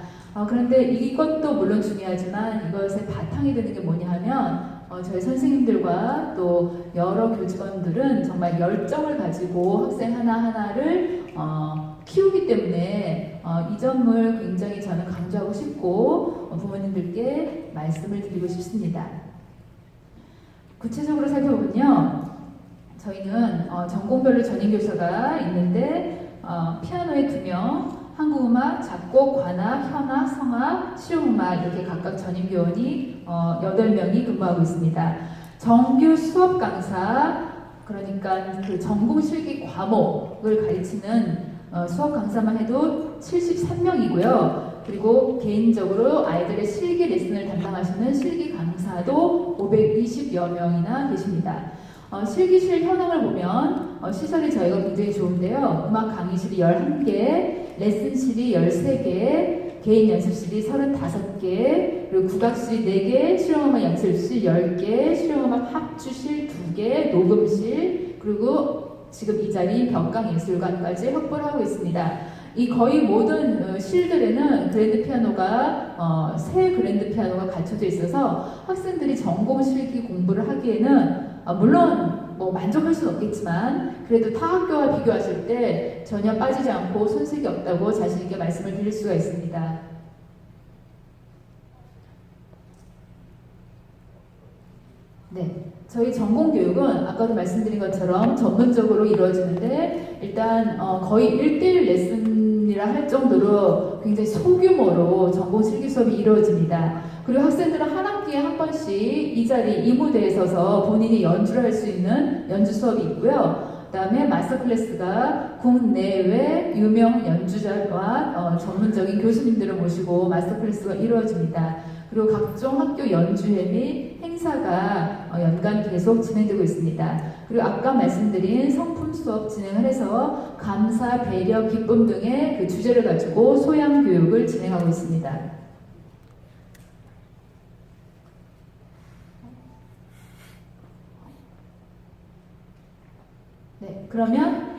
S3: 그런데 이것도 물론 중요하지만 이것의 바탕이 되는 게 뭐냐 하면 저희 선생님들과 또 여러 교직원들은 정말 열정을 가지고 학생 하나하나를 키우기 때문에 이 점을 굉장히 저는 강조하고 싶고 부모님들께 말씀을 드리고 싶습니다. 구체적으로 살펴보면요. 저희는 전공별로 전임교사가 있는데 피아노에 2명, 한국음악, 작곡, 관악, 현악, 성악, 실용음악 이렇게 각각 전임교원이 8명이 근무하고 있습니다. 정규 수업 강사, 그러니까 그 전공 실기 과목을 가르치는 수업 강사만 해도 73명이고요. 그리고 개인적으로 아이들의 실기 레슨을 담당하시는 실기 강사도 520여 명이나 계십니다. 실기실 현황을 보면 시설이 저희가 굉장히 좋은데요. 음악 강의실이 11개, 레슨실이 13개, 개인 연습실이 35개, 그리고 국악실이 4개, 실용음악 연습실 10개, 실용음악 합주실 2개, 녹음실, 그리고 지금 이 자리인 벽강예술관까지 확보를 하고 있습니다. 이 거의 모든 실들에는 그랜드 피아노가 새 그랜드 피아노가 갖춰져 있어서 학생들이 전공 실기 공부를 하기에는 물론 뭐 만족할 수는 없겠지만 그래도 타 학교와 비교하실 때 전혀 빠지지 않고 손색이 없다고 자신 있게 말씀을 드릴 수가 있습니다. 네, 저희 전공 교육은 아까도 말씀드린 것처럼 전문적으로 이루어지는데 일단 거의 1대1 레슨이라 할 정도로 굉장히 소규모로 전공 실기 수업이 이루어집니다. 그리고 학생들은 한 학기에 한 번씩 이 자리, 이 무대에 서서 본인이 연주를 할 수 있는 연주 수업이 있고요. 그 다음에 마스터 클래스가 국내외 유명 연주자와 전문적인 교수님들을 모시고 마스터 클래스가 이루어집니다. 그리고 각종 학교 연주회 및 행사가 연간 계속 진행되고 있습니다. 그리고 아까 말씀드린 성품 수업 진행을 해서 감사, 배려, 기쁨 등의 그 주제를 가지고 소양 교육을 진행하고 있습니다. 네, 그러면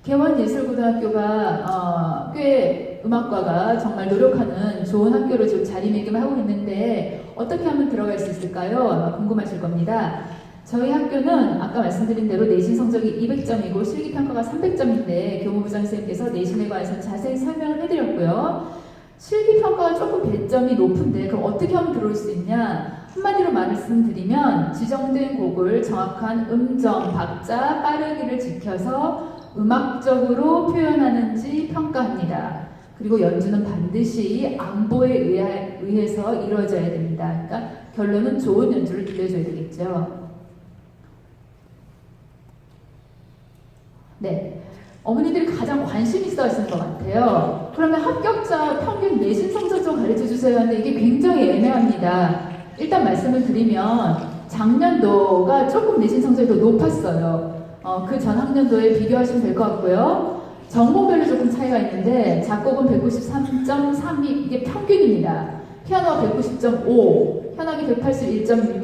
S3: 개원예술고등학교가 꽤 음악과가 정말 노력하는 좋은 학교로 지금 자리매김하고 있는데 어떻게 하면 들어갈 수 있을까요? 아마 궁금하실 겁니다. 저희 학교는 아까 말씀드린 대로 내신 성적이 200점이고 실기평가가 300점인데 교무부장 선생님께서 내신에 관해서 자세히 설명을 해드렸고요. 실기평가가 조금 배점이 높은데 그럼 어떻게 하면 들어올 수 있냐? 한마디로 말씀드리면 지정된 곡을 정확한 음정, 박자, 빠르기를 지켜서 음악적으로 표현하는지 평가합니다. 그리고 연주는 반드시 안보에 의해서 이루어져야 됩니다. 그러니까 결론은 좋은 연주를 들려줘야 되겠죠. 네, 어머니들이 가장 관심 있어 하시는 것 같아요. 그러면 합격자 평균 내신 성적 좀 가르쳐 주세요 하는데 이게 굉장히 애매합니다. 일단 말씀을 드리면 작년도가 조금 내신 성적이 더 높았어요. 그 전 학년도에 비교하시면 될 것 같고요. 전공별로 조금 차이가 있는데 작곡은 193.32 이게 평균입니다. 피아노가 190.5, 현악이 181.6,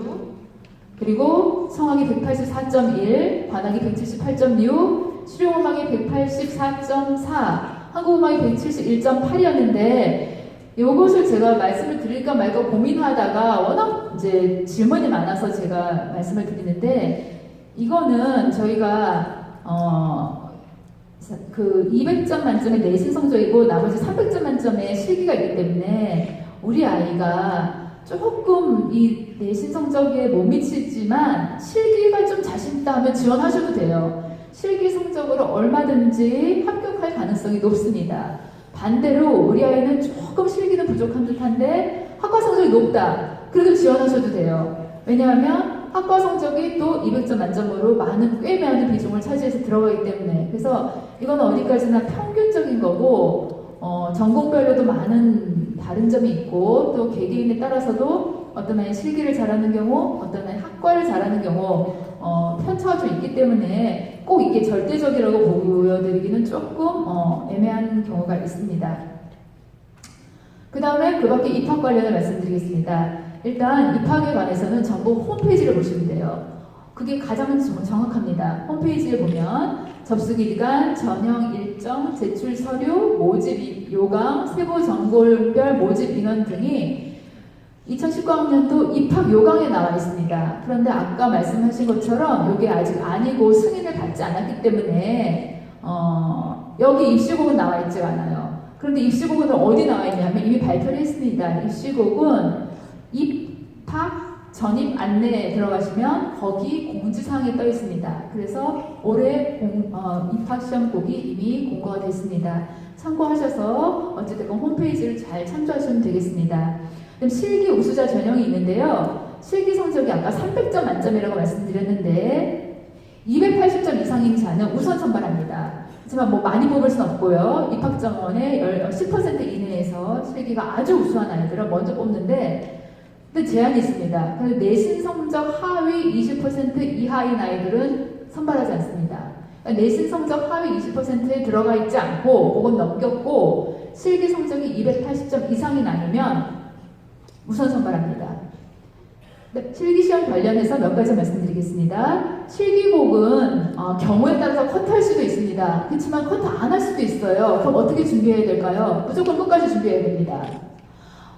S3: 그리고 성악이 184.1, 관악이 178.6, 실용음악이 184.4, 한국음악이 171.8이었는데 이것을 제가 말씀을 드릴까 말까 고민하다가 워낙 이제 질문이 많아서 제가 말씀을 드리는데 이거는 저희가 그 200점 만점의 내신 성적이고 나머지 300점 만점의 실기가 있기 때문에 우리 아이가 조금 이 내신 성적에 못 미치지만 실기가 좀 자신 있다 하면 지원하셔도 돼요. 실기 성적으로 얼마든지 합격할 가능성이 높습니다. 반대로 우리 아이는 조금 실기는 부족한 듯한데 학과 성적이 높다. 그래도 지원하셔도 돼요. 왜냐하면 학과 성적이 또 200점 만점으로 꽤 많은 비중을 차지해서 들어가기 때문에 그래서 이건 어디까지나 평균적인 거고 전공별로도 많은 다른 점이 있고 또 개개인에 따라서도 어떤 아이 실기를 잘하는 경우 어떤 아이 학과를 잘하는 경우 편차가 좀 있기 때문에 꼭 이게 절대적이라고 보여드리기는 조금 애매한 경우가 있습니다. 그 다음에 그 밖에 입학 관련을 말씀드리겠습니다. 일단 입학에 관해서는 전부 홈페이지를 보시면 돼요. 그게 가장 정확합니다. 홈페이지에 보면 접수기간, 전형 일정, 제출 서류, 모집 요강, 세부 전공별 모집 인원 등이 2019학년도 입학 요강에 나와 있습니다. 그런데 아까 말씀하신 것처럼 이게 아직 아니고 승인을 받지 않았기 때문에 여기 입시곡은 나와 있지 않아요. 그런데 입시곡은 어디 나와 있냐면 이미 발표를 했습니다. 입시곡은 입학 전입 안내에 들어가시면 거기 공지사항에 떠 있습니다. 그래서 올해 입학시험곡이 이미 공고가 됐습니다. 참고하셔서 어쨌든 홈페이지를 잘 참조하시면 되겠습니다. 그럼 실기 우수자 전형이 있는데요. 실기 성적이 아까 300점 만점이라고 말씀드렸는데 280점 이상인 자는 우선 선발합니다. 하지만 뭐 많이 뽑을 수는 없고요. 입학 정원의 10% 이내에서 실기가 아주 우수한 아이들을 먼저 뽑는데 근데 제한이 있습니다. 그래서 내신 성적 하위 20% 이하인 아이들은 선발하지 않습니다. 그러니까 내신 성적 하위 20%에 들어가 있지 않고 혹은 넘겼고 실기 성적이 280점 이상이 아니면 우선 선발합니다. 실기시험 관련해서 몇 가지 말씀드리겠습니다. 실기곡은 경우에 따라서 컷할 수도 있습니다. 그렇지만 컷 안 할 수도 있어요. 그럼 어떻게 준비해야 될까요? 무조건 끝까지 준비해야 됩니다.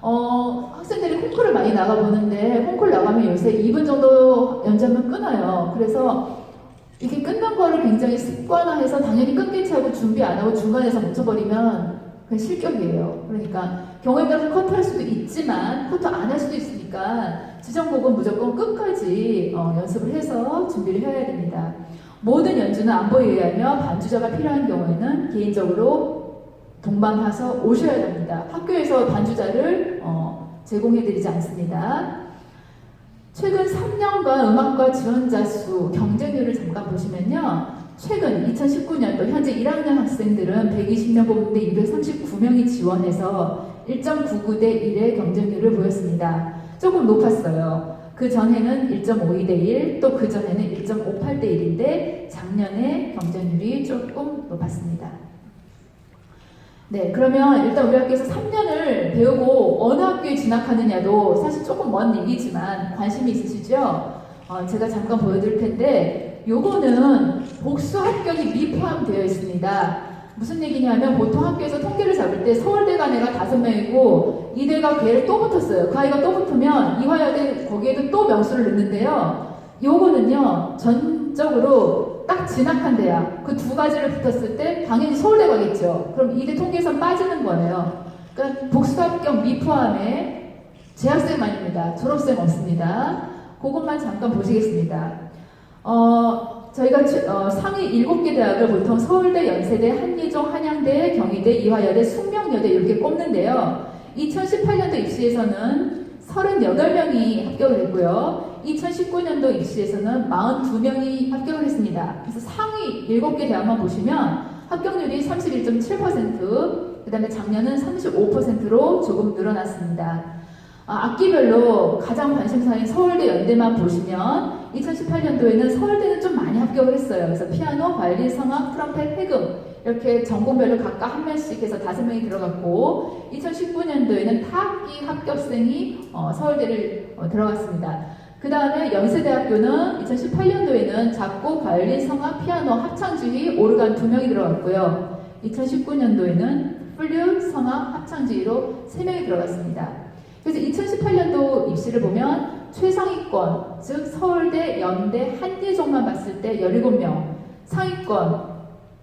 S3: 학생들이 콩쿠르를 많이 나가보는데 콩쿠르 나가면 요새 2분 정도 연장면 끊어요. 그래서 이렇게 끊는 거를 굉장히 습관화해서 당연히 끊기지 하고 준비 안 하고 중간에서 멈춰버리면 그게 실격이에요. 그러니까 경우에 따라서 컷할 수도 있지만 컷 안 할 수도 있으니까 지정곡은 무조건 끝까지 연습을 해서 준비를 해야 됩니다. 모든 연주는 안보에 의하며 반주자가 필요한 경우에는 개인적으로 동반해서 오셔야 됩니다. 학교에서 반주자를 제공해드리지 않습니다. 최근 3년간 음악과 지원자 수 경쟁률을 잠깐 보시면요. 최근 2019년도 현재 1학년 학생들은 120명 뽑는데 239명이 지원해서 1.99 대 1의 경쟁률을 보였습니다. 조금 높았어요. 그 전에는 1.52 대 1, 또 그 전에는 1.58 대 1인데 작년에 경쟁률이 조금 높았습니다. 네, 그러면 일단 우리 학교에서 3년을 배우고 어느 학교에 진학하느냐도 사실 조금 먼 얘기지만 관심이 있으시죠? 제가 잠깐 보여드릴 텐데 요거는 복수 합격이 미포함되어 있습니다. 무슨 얘기냐면 보통 학교에서 통계를 잡을 때 서울대 간 애가 5명이고 이대가 걔를 또 붙었어요. 그 아이가 또 붙으면 이화여대 거기에도 또 명수를 넣는데요. 요거는요 전적으로 딱 진학한 대학 그 두 가지를 붙었을 때 당연히 서울대 가겠죠. 그럼 이대 통계에서 빠지는 거예요. 그러니까 복수 합격 미포함에 재학생만입니다. 졸업생 없습니다. 그것만 잠깐 보시겠습니다. 저희가 상위 7개 대학을 보통 서울대, 연세대, 한예종, 한양대, 경희대, 이화여대, 숙명여대 이렇게 꼽는데요. 2018년도 입시에서는 38명이 합격을 했고요. 2019년도 입시에서는 42명이 합격을 했습니다. 그래서 상위 7개 대학만 보시면 합격률이 31.7%, 그 다음에 작년은 35%로 조금 늘어났습니다. 학기별로 가장 관심사인 서울대, 연대만 보시면 2018년도에는 서울대는 좀 많이 합격을 했어요. 그래서 피아노, 바이올린, 성악, 트럼펫, 해금 이렇게 전공별로 각각 한 명씩 해서 5명이 들어갔고 2019년도에는 타악기 합격생이 서울대를 들어갔습니다. 그 다음에 연세대학교는 2018년도에는 작곡, 바이올린, 성악, 피아노, 합창주의, 오르간 2명이 들어갔고요. 2019년도에는 플룻, 성악, 합창주의로 3명이 들어갔습니다. 그래서 2018년도 입시를 보면 최상위권, 즉 서울대, 연대, 한예종만 봤을 때 17명, 상위권,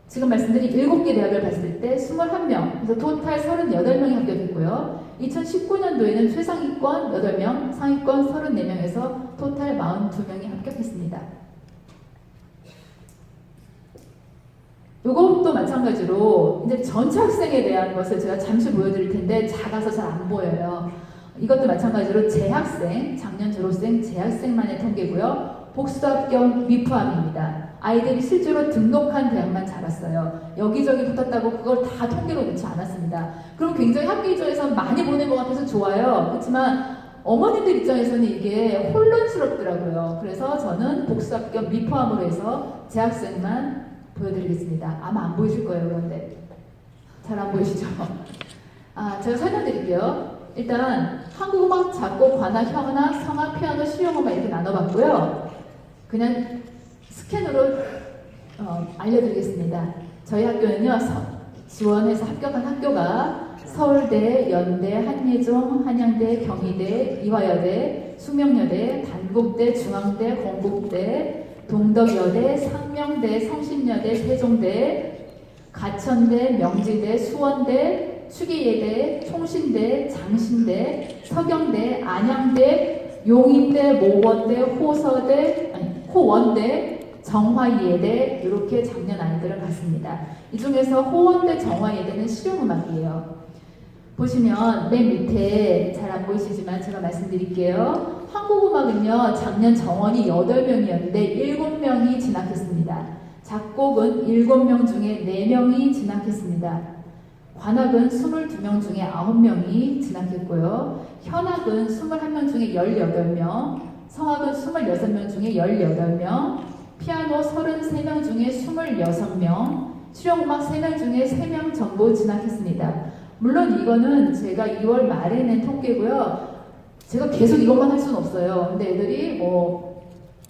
S3: 지금 말씀드린 7개 대학을 봤을 때 21명, 그래서 토탈 38명이 합격했고요. 2019년도에는 최상위권 8명, 상위권 34명에서 토탈 42명이 합격했습니다. 이것도 마찬가지로 이제 전체 학생에 대한 것을 제가 잠시 보여드릴 텐데 작아서 잘 안 보여요. 이것도 마찬가지로 재학생, 작년 졸업생, 재학생만의 통계고요. 복수 합격 미포함입니다. 아이들이 실제로 등록한 대학만 잡았어요. 여기저기 붙었다고 그걸 다 통계로 넣지 않았습니다. 그럼 굉장히 학교 입장에서 많이 보낸 것 같아서 좋아요. 그렇지만 어머님들 입장에서는 이게 혼란스럽더라고요. 그래서 저는 복수 합격 미포함으로 해서 재학생만 보여드리겠습니다. 아마 안 보이실 거예요. 그런데 잘 안 보이시죠? 제가 설명드릴게요. 일단 한국음악, 작곡, 관악, 현악, 성악, 피아노, 실용음악 이렇게 나눠봤고요. 그냥 스캔으로 알려드리겠습니다. 저희 학교는요. 지원해서 합격한 학교가 서울대, 연대, 한예종, 한양대, 경희대, 이화여대, 숙명여대, 단국대, 중앙대, 건국대, 동덕여대, 상명대, 성신여대, 세종대, 가천대, 명지대, 수원대, 추기예대, 총신대, 장신대, 서경대, 안양대, 용인대, 모원대, 호원대, 정화예대 이렇게 작년 아이들을 봤습니다. 이 중에서 호원대, 정화예대는 실용음악이에요. 보시면 맨 밑에 잘 안 보이시지만 제가 말씀드릴게요. 한국음악은요 작년 정원이 8명이었는데 7명이 진학했습니다. 작곡은 7명 중에 4명이 진학했습니다. 관악은 22명 중에 9명이 진학했고요. 현악은 21명 중에 18명, 성악은 26명 중에 18명, 피아노 33명 중에 26명, 실용음악 3명 중에 3명 전부 진학했습니다. 물론 이거는 제가 2월 말에 낸 통계고요. 제가 계속 이것만 할 수는 없어요. 근데 애들이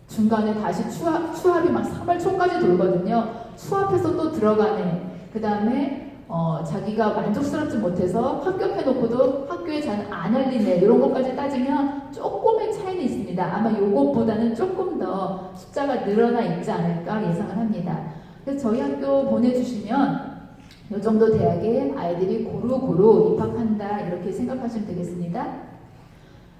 S3: 중간에 다시 추합이 막 3월 초까지 돌거든요. 추합해서 또 들어가네. 그 다음에 자기가 만족스럽지 못해서 합격해놓고도 학교에 잘 안 알리네. 이런 것까지 따지면 조금의 차이는 있습니다. 아마 이것보다는 조금 더 숫자가 늘어나 있지 않을까 예상을 합니다. 그래서 저희 학교 보내주시면 이 정도 대학에 아이들이 고루고루 입학한다 이렇게 생각하시면 되겠습니다.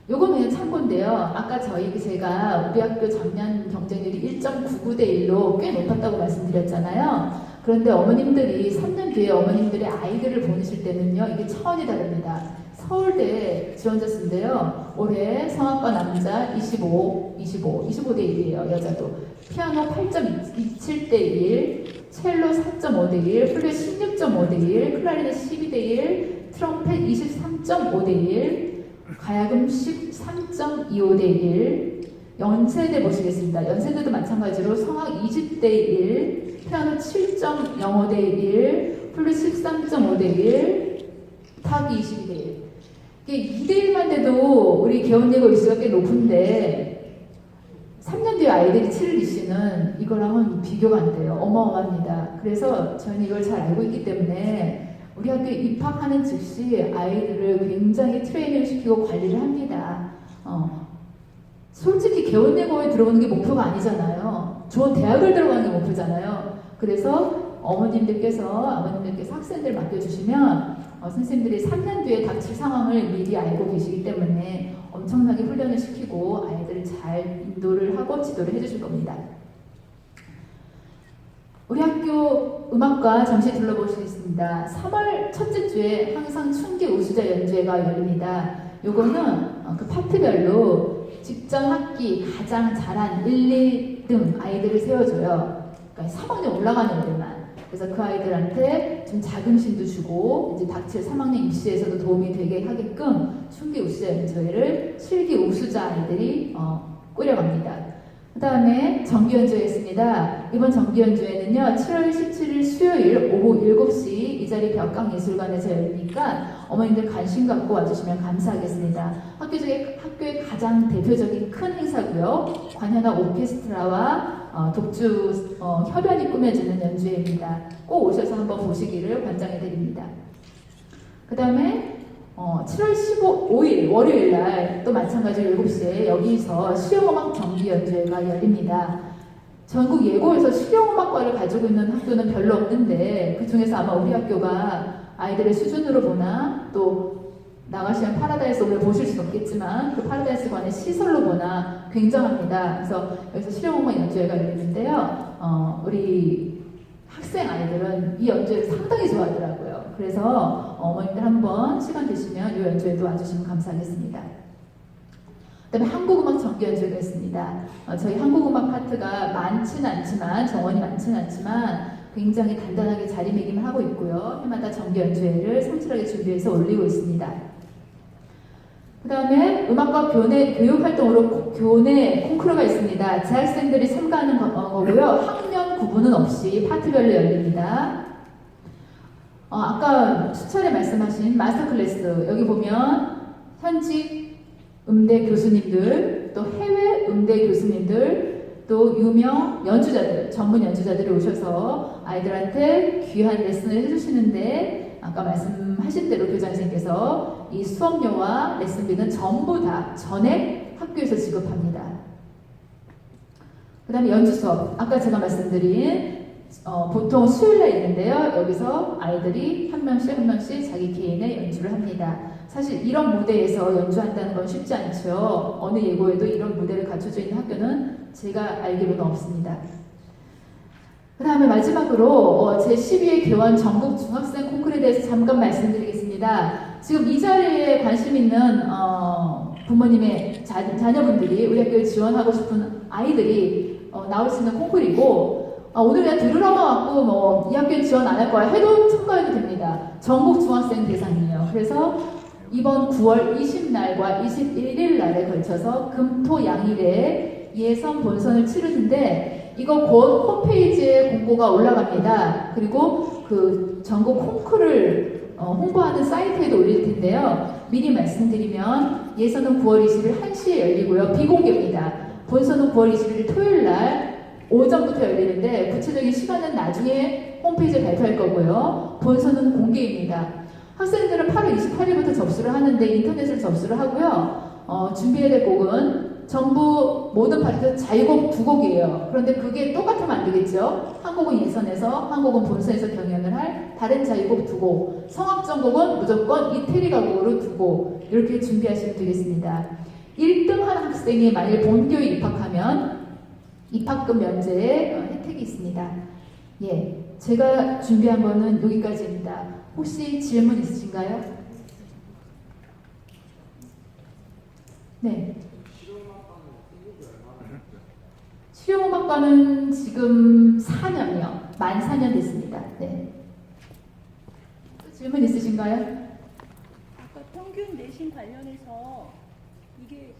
S3: 요거는 그냥 참고인데요. 아까 제가 우리 학교 작년 경쟁률이 1.99대 1로 꽤 높았다고 말씀드렸잖아요. 그런데 어머님들이 3년 뒤에 어머님들이 아이들을 보내실 때는요, 이게 차원이 다릅니다. 서울대 지원자 수인데요. 올해 성악과 남자 25대 1이에요. 여자도. 피아노 8.27대 1, 첼로 4.5대 1, 플룻 16.5대 1, 클라리넷 12대 1, 트럼펫 23.5대 1, 가야금 13.25대 1, 연세대 보시겠습니다. 연세대도 마찬가지로 성악 20대 1, 피아노 7.05대 1, 플룻 13.5대 1, 타기 22대 1. 이게 2대 1만 돼도 우리 개원예고 일수가 꽤 높은데 3년 뒤에 아이들이 치를 이씨는 이거랑은 비교가 안 돼요. 어마어마합니다. 그래서 저는 이걸 잘 알고 있기 때문에 우리 학교에 입학하는 즉시 아이들을 굉장히 트레이닝을 시키고 관리를 합니다. 솔직히 개원예고에 들어오는 게 목표가 아니잖아요. 좋은 대학을 들어가는 게 목표잖아요. 그래서 아버님들께서 학생들 맡겨주시면 선생님들이 3년 뒤에 닥칠 상황을 미리 알고 계시기 때문에 엄청나게 훈련을 시키고 아이들을 잘 인도를 하고 지도를 해주실 겁니다. 우리 학교 음악과 잠시 둘러보시겠습니다. 3월 첫째 주에 항상 춘기 우수자 연주회가 열립니다. 요거는 그 파트별로 직전 학기 가장 잘한 1, 2등 아이들을 세워줘요. 그러니까 3학년 올라가는 애들만. 그래서 그 아이들한테 좀 자긍심도 주고 이제 닥칠 3학년 입시에서도 도움이 되게 하게끔 춘기 우수자 연주회를 7기 우수자 아이들이 꾸려갑니다. 그 다음에 정기연주회 있습니다. 이번 정기연주회는요 7월 17일 수요일 오후 7시 이 자리 벽강예술관에서 열리니까 어머님들 관심 갖고 와주시면 감사하겠습니다. 학교의 가장 대표적인 큰 행사고요. 관현악 오케스트라와 독주 협연이 꾸며주는 연주회입니다. 꼭 오셔서 한번 보시기를 권장해드립니다. 그 다음에 7월 15일 월요일 날 또 마찬가지로 7시에 여기서 실용음악 정기연주회가 열립니다. 전국 예고에서 실용음악과를 가지고 있는 학교는 별로 없는데 그 중에서 아마 우리 학교가 아이들의 수준으로 보나 또 나가시면 파라다이스 오늘 보실 수는 없겠지만 그 파라다이스관의 시설로 보나 굉장합니다. 그래서 여기서 실용음악 연주회가 열리는데요. 우리 학생 아이들은 이 연주회를 상당히 좋아하더라고요. 그래서 어머님들 한번 시간 되시면 이 연주회도 와주시면 감사하겠습니다. 그 다음에 한국음악 정기연주회가 있습니다. 저희 한국음악 파트가 많지는 않지만 정원이 많지는 않지만 굉장히 단단하게 자리매김을 하고 있고요. 해마다 정기연주회를 성실하게 준비해서 올리고 있습니다. 그 다음에 음악과 교내 교육활동으로 교내 콩쿠르가 있습니다. 재학생들이 참가하는 거고요. 학년 구분은 없이 파트별로 열립니다. 아까 수차례 말씀하신 마스터 클래스 여기 보면 현직 음대 교수님들 또 해외 음대 교수님들 또 유명 연주자들 전문 연주자들이 오셔서 아이들한테 귀한 레슨을 해주시는데 아까 말씀하신 대로 교장선생님께서 이 수업료와 레슨비는 전부 다 전액 학교에서 지급합니다. 그 다음에 연주 수업 아까 제가 말씀드린 보통 수요일날 있는데요. 여기서 아이들이 한 명씩 자기 개인의 연주를 합니다. 사실 이런 무대에서 연주한다는 건 쉽지 않죠. 어느 예고에도 이런 무대를 갖춰져 있는 학교는 제가 알기로는 없습니다. 그 다음에 마지막으로 제12회 개원 전국 중학생 콩쿠르에 대해서 잠깐 말씀드리겠습니다. 지금 이 자리에 관심 있는 부모님의 자녀분들이 우리 학교에 지원하고 싶은 아이들이 나올 수 있는 콩쿠르이고 오늘 그냥 들으러만 왔고 뭐 이 학교에 지원 안 할 거야 해도 참가해도 됩니다. 전국 중학생 대상이에요. 그래서 이번 9월 20날과 21일 날에 걸쳐서 금토양일에 예선 본선을 치르는데 이거 곧 홈페이지에 공고가 올라갑니다. 그리고 그 전국 콩쿠르를 홍보하는 사이트에도 올릴 텐데요. 미리 말씀드리면 예선은 9월 20일 1시에 열리고요. 비공개입니다. 본선은 9월 21일 토요일 날 오전부터 열리는데 구체적인 시간은 나중에 홈페이지에 발표할 거고요. 본선은 공개입니다. 학생들은 8월 28일부터 접수를 하는데 인터넷으로 접수를 하고요. 준비해야 될 곡은 전부 모든 파트 자유곡 2곡이에요. 그런데 그게 똑같으면 안 되겠죠. 한 곡은 예선에서, 한 곡은 본선에서 경연을 할 다른 자유곡 2곡, 성악전곡은 무조건 이태리 가곡으로 2곡 이렇게 준비하시면 되겠습니다. 1등 한 학생이 만일 본교에 입학하면 입학금 면제의 혜택이 있습니다. 예, 제가 준비한 거는 여기까지입니다. 혹시 질문 있으신가요? 네. 실용음악과는 지금 4년이요. 만 4년 됐습니다. 네. 또 질문 있으신가요?
S4: 아까 평균 내신 관련해서 이게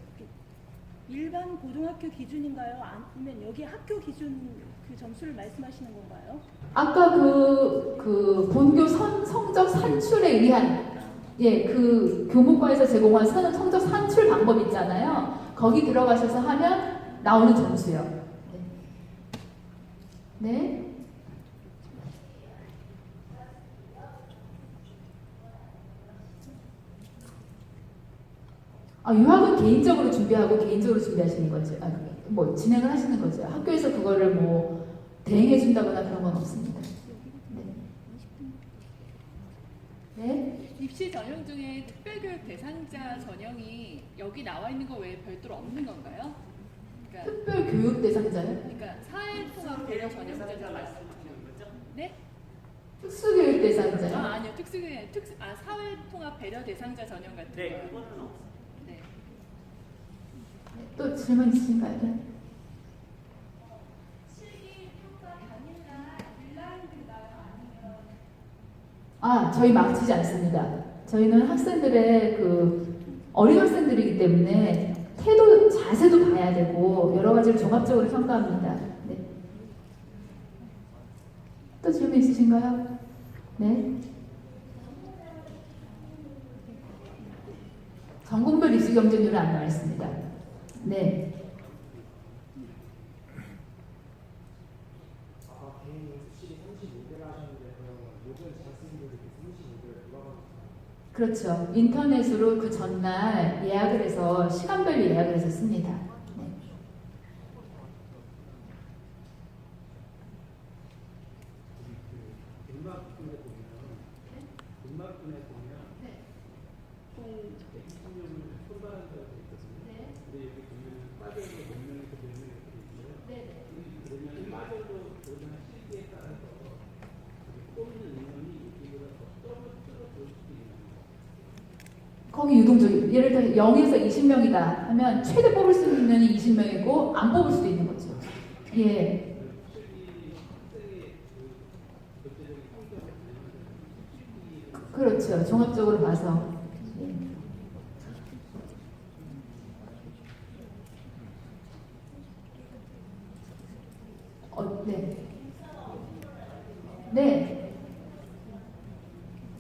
S4: 일반 고등학교 기준인가요? 아니면 여기 학교 기준 그 점수를 말씀하시는 건가요?
S3: 아까 그 본교 성적 산출에 의한 그 교무과에서 제공한 성적 산출 방법 있잖아요. 거기 들어가셔서 하면 나오는 점수요. 네. 유학은 개인적으로 준비하고 개인적으로 준비하시는 거죠. 뭐 진행을 하시는 거죠. 학교에서 그거를 뭐 대행해 준다거나 그런 건 없습니다. 네.
S5: 입시 전형 중에 특별교육 대상자 전형이 여기 나와 있는 거 외에 별도로 없는 건가요? 그러니까,
S3: 특별 교육 대상자요?
S5: 그러니까 사회통합 배려 전형자 말씀하시는 거죠? 네?
S3: 특수교육 대상자요?
S5: 아니요. 사회통합 배려 대상자 전형 같은 거요.
S6: 네, 그거는 없어요.
S5: 네.
S3: 또 질문 있으신가요? 네. 저희 망치지 않습니다. 저희는 학생들의 어린 학생들이기 때문에 태도, 자세도 봐야 되고 여러 가지를 종합적으로 평가합니다. 네. 또 질문 있으신가요? 네. 전국별 입시 경쟁률은 안 나와 있습니다. 네. 그렇죠. 인터넷으로 그 전날 예약을 해서 시간별로 예약을 해서 씁니다. 네.
S6: 음악분에 보면 총 120명을 선발한다고 되어 있거든요. 근데 여기 보면 빠져서 몇 명에서 몇 명이 되어 있어요. 그러면 빠져도 보는 시기에 따라서 뽑는 인원이 이보다 더 떨어져 볼 수도 있는 거예요.
S3: 거기 유동적이 예를 들어 0에서 20명이다 하면 최대 뽑을 수 있는 인원이 20명이고 안 뽑을 수도 있는 거죠. 예. 그렇죠. 종합적으로 봐서. 예. 네. 네.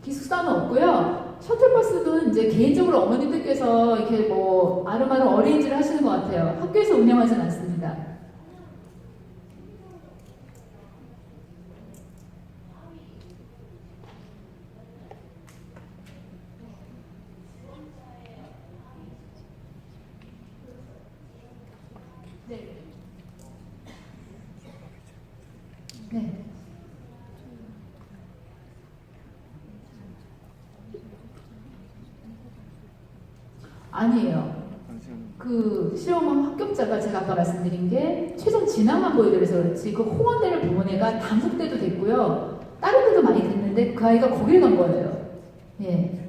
S3: 기숙사는 없고요. 셔틀버스도 이제 개인적으로 어머님들께서 이렇게 뭐 아름아름 어레인지를 하시는 것 같아요. 학교에서 운영하진 않습니다. 네. 네. 아니에요. 그 실용음악 합격자가 제가 아까 말씀드린 게 최종 진학만 보여드려서 그렇지 그 홍원대를 보는 애가 단속대도 됐고요. 다른 데도 많이 됐는데 그 아이가 거길 간 거예요. 예.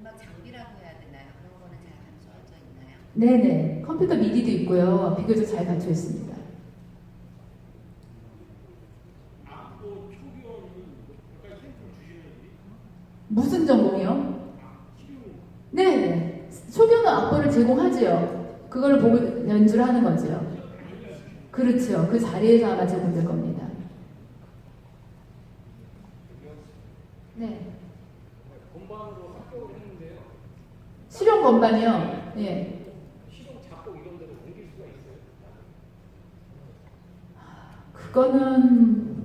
S7: 음악 장비라고 해야 되나요? 그런 거는 잘 갖춰져 있나요?
S3: 네네. 컴퓨터 미디도 있고요. 비교적 잘 갖춰 있습니다.
S6: 악보 초기화는 몇가지 샘플 주시는지
S3: 무슨 전공이요? 네. 초교는 악보를 제공하지요. 그걸 보고 연주를 하는 거지요. 그렇죠. 그 자리에서 아마 제공될 겁니다. 네.
S6: 건반으로 합격을 했는데요.
S3: 실용 건반이요. 예.
S6: 실용 작곡 이런 데로 옮길 수가 있어요.
S3: 그거는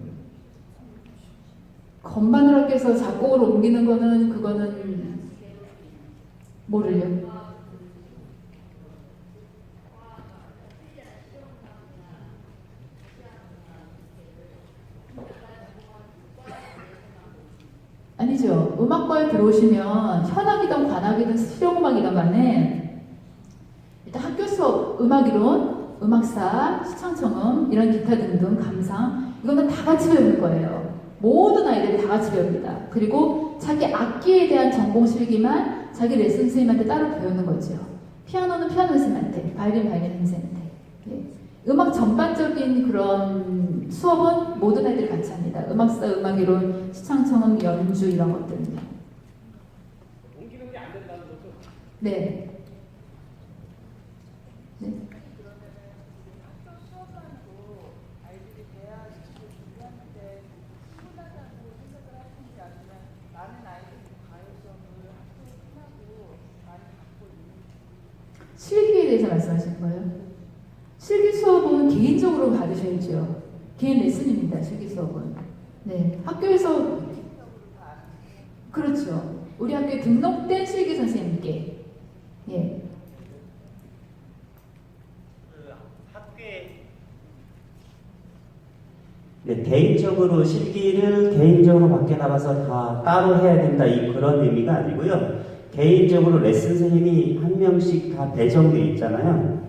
S3: 건반을 학교에서 작곡으로 옮기는 거는 그거는 뭐를요? 아니죠. 음악과에 들어오시면 현악이든 관악이든 실용음악이든 간에 일단 학교 수업, 음악이론, 음악사, 시창청음, 이런 기타 등등 감상 이거는 다 같이 배우는 거예요. 모든 아이들이 다 같이 배웁니다. 그리고 자기 악기에 대한 전공 실기만 자기 레슨 선생님한테 따로 배우는 거죠. 피아노는 피아노 선생님한테, 바이올린 선생님한테. 예. 음악 전반적인 그런 수업은 모든 아이들이 같이 합니다. 음악사, 음악이론, 시창청음, 연주 이런 것들은요.
S6: 옮기는 게 안 된다는 거죠?
S3: 네. 네. 실기에 대해서 말씀하시는 거예요? 실기 수업은 개인적으로 받으셔야죠. 개인 레슨입니다. 실기 수업은. 네, 학교에서 그렇죠. 우리 학교에 등록된 실기 선생님께 예.
S8: 네, 개인적으로 실기를 개인적으로 밖에 나가서 다 따로 해야 된다 그런 의미가 아니고요. 개인적으로 레슨 선생님이 한 명씩 다 배정되어 있잖아요.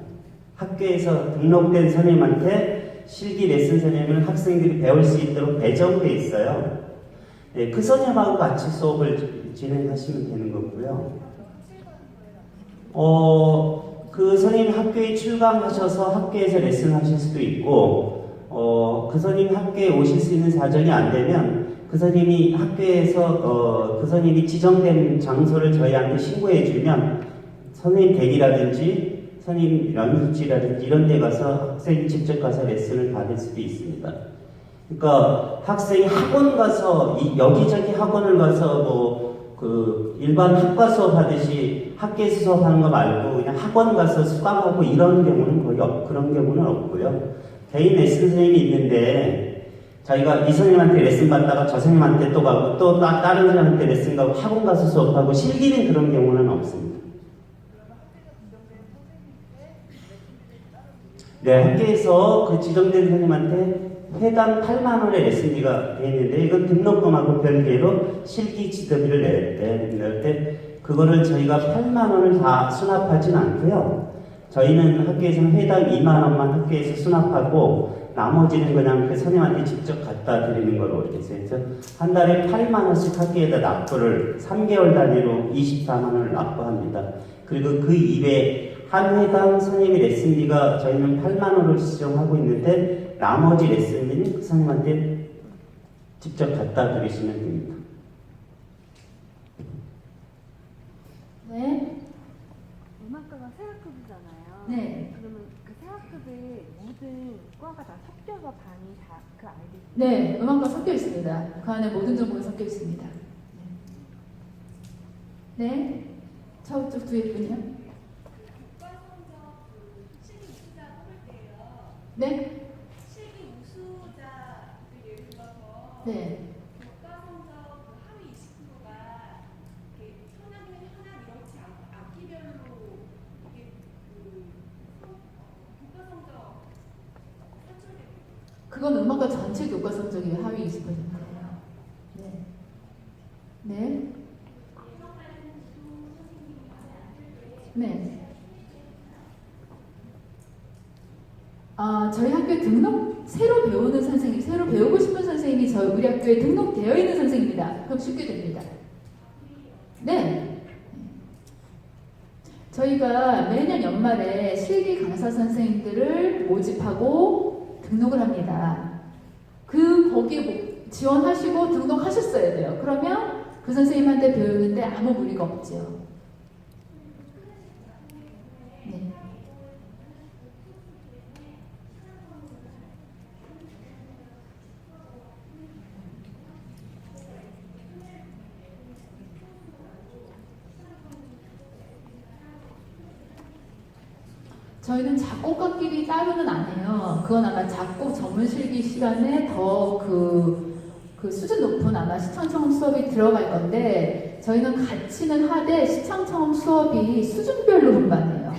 S8: 학교에서 등록된 선생님한테 실기 레슨 선생님을 학생들이 배울 수 있도록 배정되어 있어요. 네, 그 선생님하고 같이 수업을 진행하시면 되는 거고요. 그 선생님 학교에 출강하셔서 학교에서 레슨 하실 수도 있고 그 선생님 학교에 오실 수 있는 사정이 안 되면 그 선생님이 학교에서 그 선생님이 지정된 장소를 저희한테 신고해 주면 선생님 댁이라든지 선생님 연습지라든지 이런 데 가서 학생이 직접 가서 레슨을 받을 수도 있습니다. 그러니까 학생이 학원 가서 여기저기 학원을 가서 그 일반 학과 수업 하듯이 학교에서 수업하는 거 말고 그냥 학원 가서 수강하고 이런 경우는 거의 그런 경우는 없고요. 개인 레슨 선생님이 있는데 자기가 이 선생님한테 레슨 받다가 저 선생님한테 또 가고 또 다른 사람한테 레슨 가고 학원 가서 수업하고 실기는 그런 경우는 없습니다. 네, 학교에서 그 지정된 선생님한테 회당 8만 원의 레슨비가 되어 있는데 이건 등록금하고 별개로 실기 지도비를 낼 때 그거를 저희가 8만 원을 다 수납하진 않고요. 저희는 학교에서는 회당 2만 원만 학교에서 수납하고 나머지는 그냥 그 선생님한테 직접 갖다 드리는 걸로 이렇게 해서 한 달에 8만 원씩 학교에다 납부를 3개월 단위로 24만 원을 납부합니다. 그리고 그 이외에 한 회당 선생님의 레슨비가 저희는 8만 원을 지정하고 있는데 나머지 레슨비는 그 선생님한테 직접 갖다 드리시면 됩니다.
S3: 네.
S9: 음악과가 세학급이잖아요.
S3: 네.
S9: 그러면 그 세학급에 모든 과가 다 섞여서 반이 다 그 아이들.
S3: 네, 음악과 섞여 있습니다. 그 안에 모든 정보가 섞여 있습니다. 네. 저쪽 뒤에 분이요. 네.
S10: 실기 우수자 예를 들어서
S3: 네.
S10: 교과 성적 하위 20%가 현악이면 현악 이렇지 않고 악기별로 이게 교과 성적 산출되고
S3: 그건 음악과 전체 교과 성적이 하위 20%예요. 네. 네. 네. 저희 학교에 새로 배우는 선생님, 새로 배우고 싶은 선생님이 우리 학교에 등록되어 있는 선생님입니다. 그럼 쉽게 됩니다. 네. 저희가 매년 연말에 실기 강사 선생님들을 모집하고 등록을 합니다. 거기에 지원하시고 등록하셨어야 돼요. 그러면 그 선생님한테 배우는데 아무 무리가 없죠. 네. 저희는 작곡가끼리 따로는 안 해요. 그건 아마 작곡 전문 실기 시간에 더 그 수준 높은 아마 시청청 수업이 들어갈 건데, 저희는 같이는 하되 시청청 수업이 수준별로 분반해요.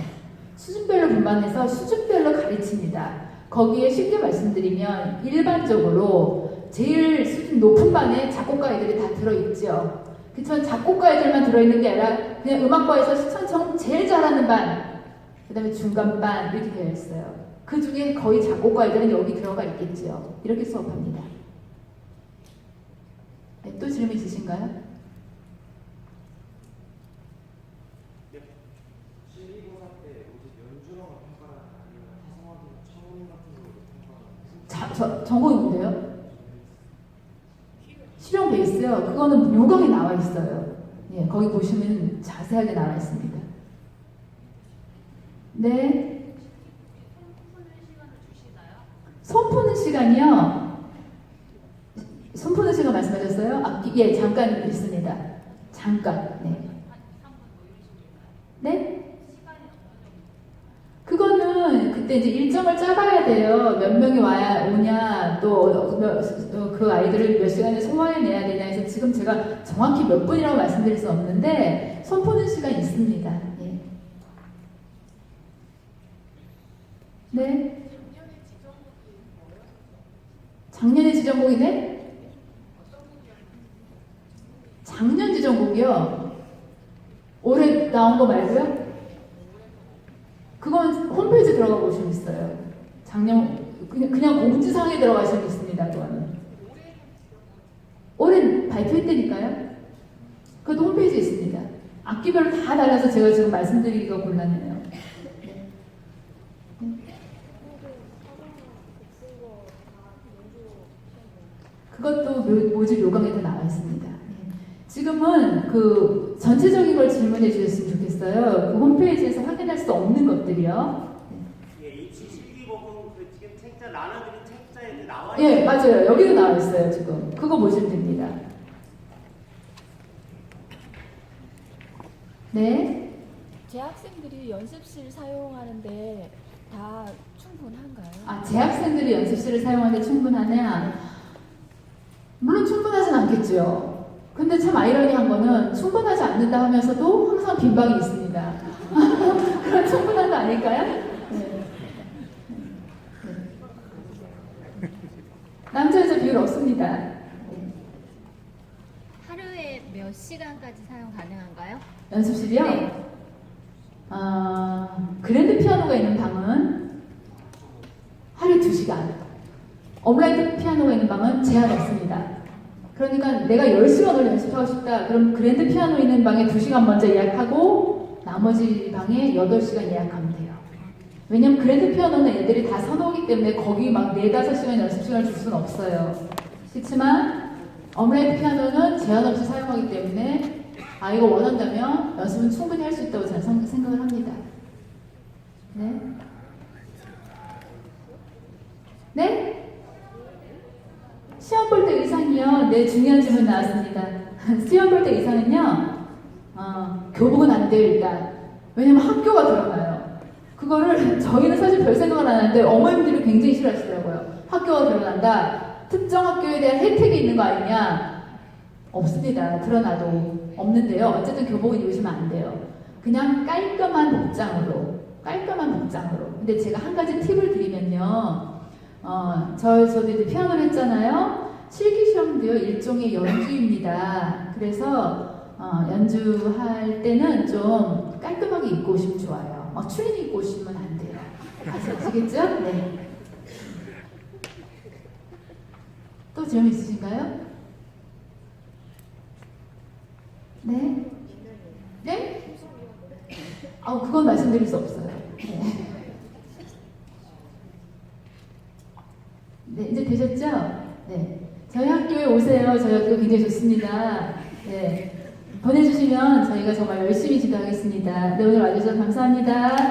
S3: 수준별로 분반해서 수준별로 가르칩니다. 거기에 쉽게 말씀드리면 일반적으로 제일 수준 높은 반에 작곡가 애들이 다 들어있죠. 그렇지만 작곡가 애들만 들어있는 게 아니라 그냥 음악과에서 시청청 제일 잘하는 반, 그 다음에 중간반 이렇게 되어 있어요. 그 중에 거의 작곡가 애들은 여기 들어가 있겠지요. 이렇게 수업합니다. 네, 또 질문 있으신가요?
S6: 실기고사 때 혹시 연주력을 평가하는 아니면 타성화나 차원 같은 걸로 평가하는
S3: 전공이 뭔데요? 실용 베이스요. 그거는 요강에 나와 있어요. 예, 거기 보시면 자세하게 나와 있습니다. 네. 손 푸는 시간이요. 손 푸는 시간 말씀하셨어요? 예, 잠깐 있습니다. 잠깐. 네. 네? 그거는 그때 이제 일정을 짜봐야 돼요. 몇 명이 오냐, 또 그 아이들을 몇 시간에 소화해내야 되냐 해서 지금 제가 정확히 몇 분이라고 말씀드릴 수 없는데 손 푸는 시간 있습니다. 예. 네? 작년에 지정곡이네? 작년 지정곡이요? 올해 나온 거 말고요? 그건 홈페이지 들어가 보시면 있어요. 작년 그냥 공지사항에 들어가시면 있습니다. 그거는 올해 발표했다니까요. 그것도 홈페이지에 있습니다. 악기별로 다 달라서 제가 지금 말씀드리기가 곤란해요. 그것도 모집 요강에 다 나와 있습니다. 지금은 그 전체적인 걸 질문해 주셨으면 좋겠어요. 그 홈페이지에서 확인할 수 없는 것들이요.
S8: 예, 입시 실기곡은 그 지금 책자 나눠드린 책자에 나와
S3: 예,
S8: 있어요.
S3: 맞아요. 여기도 나와 있어요. 지금 그거 보시면 됩니다. 네.
S11: 재학생들이 연습실 사용하는데 다 충분한가요?
S3: 재학생들이 연습실을 사용하는데 충분하냐? 물론 충분하진 않겠죠. 근데 참 아이러니한 거는 충분하지 않는다 하면서도 항상 빈방이 있습니다. 그럼 충분한 거 아닐까요? 네. 남자 여자 비율 없습니다.
S12: 하루에 몇 시간까지 사용 가능한가요?
S3: 연습실이요?
S12: 네.
S3: 그랜드 피아노가 있는 방은 하루에 2시간. 업라이트 피아노가 있는 방은 제한 없습니다. 그러니까 내가 10시간을 연습하고 싶다. 그럼 그랜드 피아노 있는 방에 2시간 먼저 예약하고 나머지 방에 8시간 예약하면 돼요. 왜냐면 그랜드 피아노는 애들이 다 선호하기 때문에 거기 막 4-5시간 연습 시간을 줄 수는 없어요. 그렇지만 업라이트 피아노는 제한 없이 사용하기 때문에 아이가 원한다면 연습은 충분히 할 수 있다고 저는 생각을 합니다. 네? 네? 시험 볼 때 의상이요. 네, 중요한 질문 나왔습니다. 시험 볼 때 의상은요. 교복은 안 돼요, 일단. 왜냐면 학교가 드러나요. 그거를 저희는 사실 별 생각을 안 하는데 어머님들이 굉장히 싫어하시더라고요. 학교가 드러난다. 특정 학교에 대한 혜택이 있는 거 아니냐? 없습니다. 드러나도 없는데요. 어쨌든 교복은 입으시면 안 돼요. 그냥 깔끔한 복장으로. 깔끔한 복장으로. 근데 제가 한 가지 팁을 드리면요. 저도 이제 피아노를 했잖아요. 실기시험도요, 일종의 연주입니다. 그래서, 연주할 때는 좀 깔끔하게 입고 오시면 좋아요. 추리닝 입고 오시면 안 돼요. 아시겠죠? 네. 또 질문 있으신가요? 네? 네? 그건 말씀드릴 수 없어요. 네, 이제 되셨죠? 네. 저희 학교에 오세요. 저희 학교 굉장히 좋습니다. 네. 보내주시면 저희가 정말 열심히 지도하겠습니다. 네, 오늘 와주셔서 감사합니다.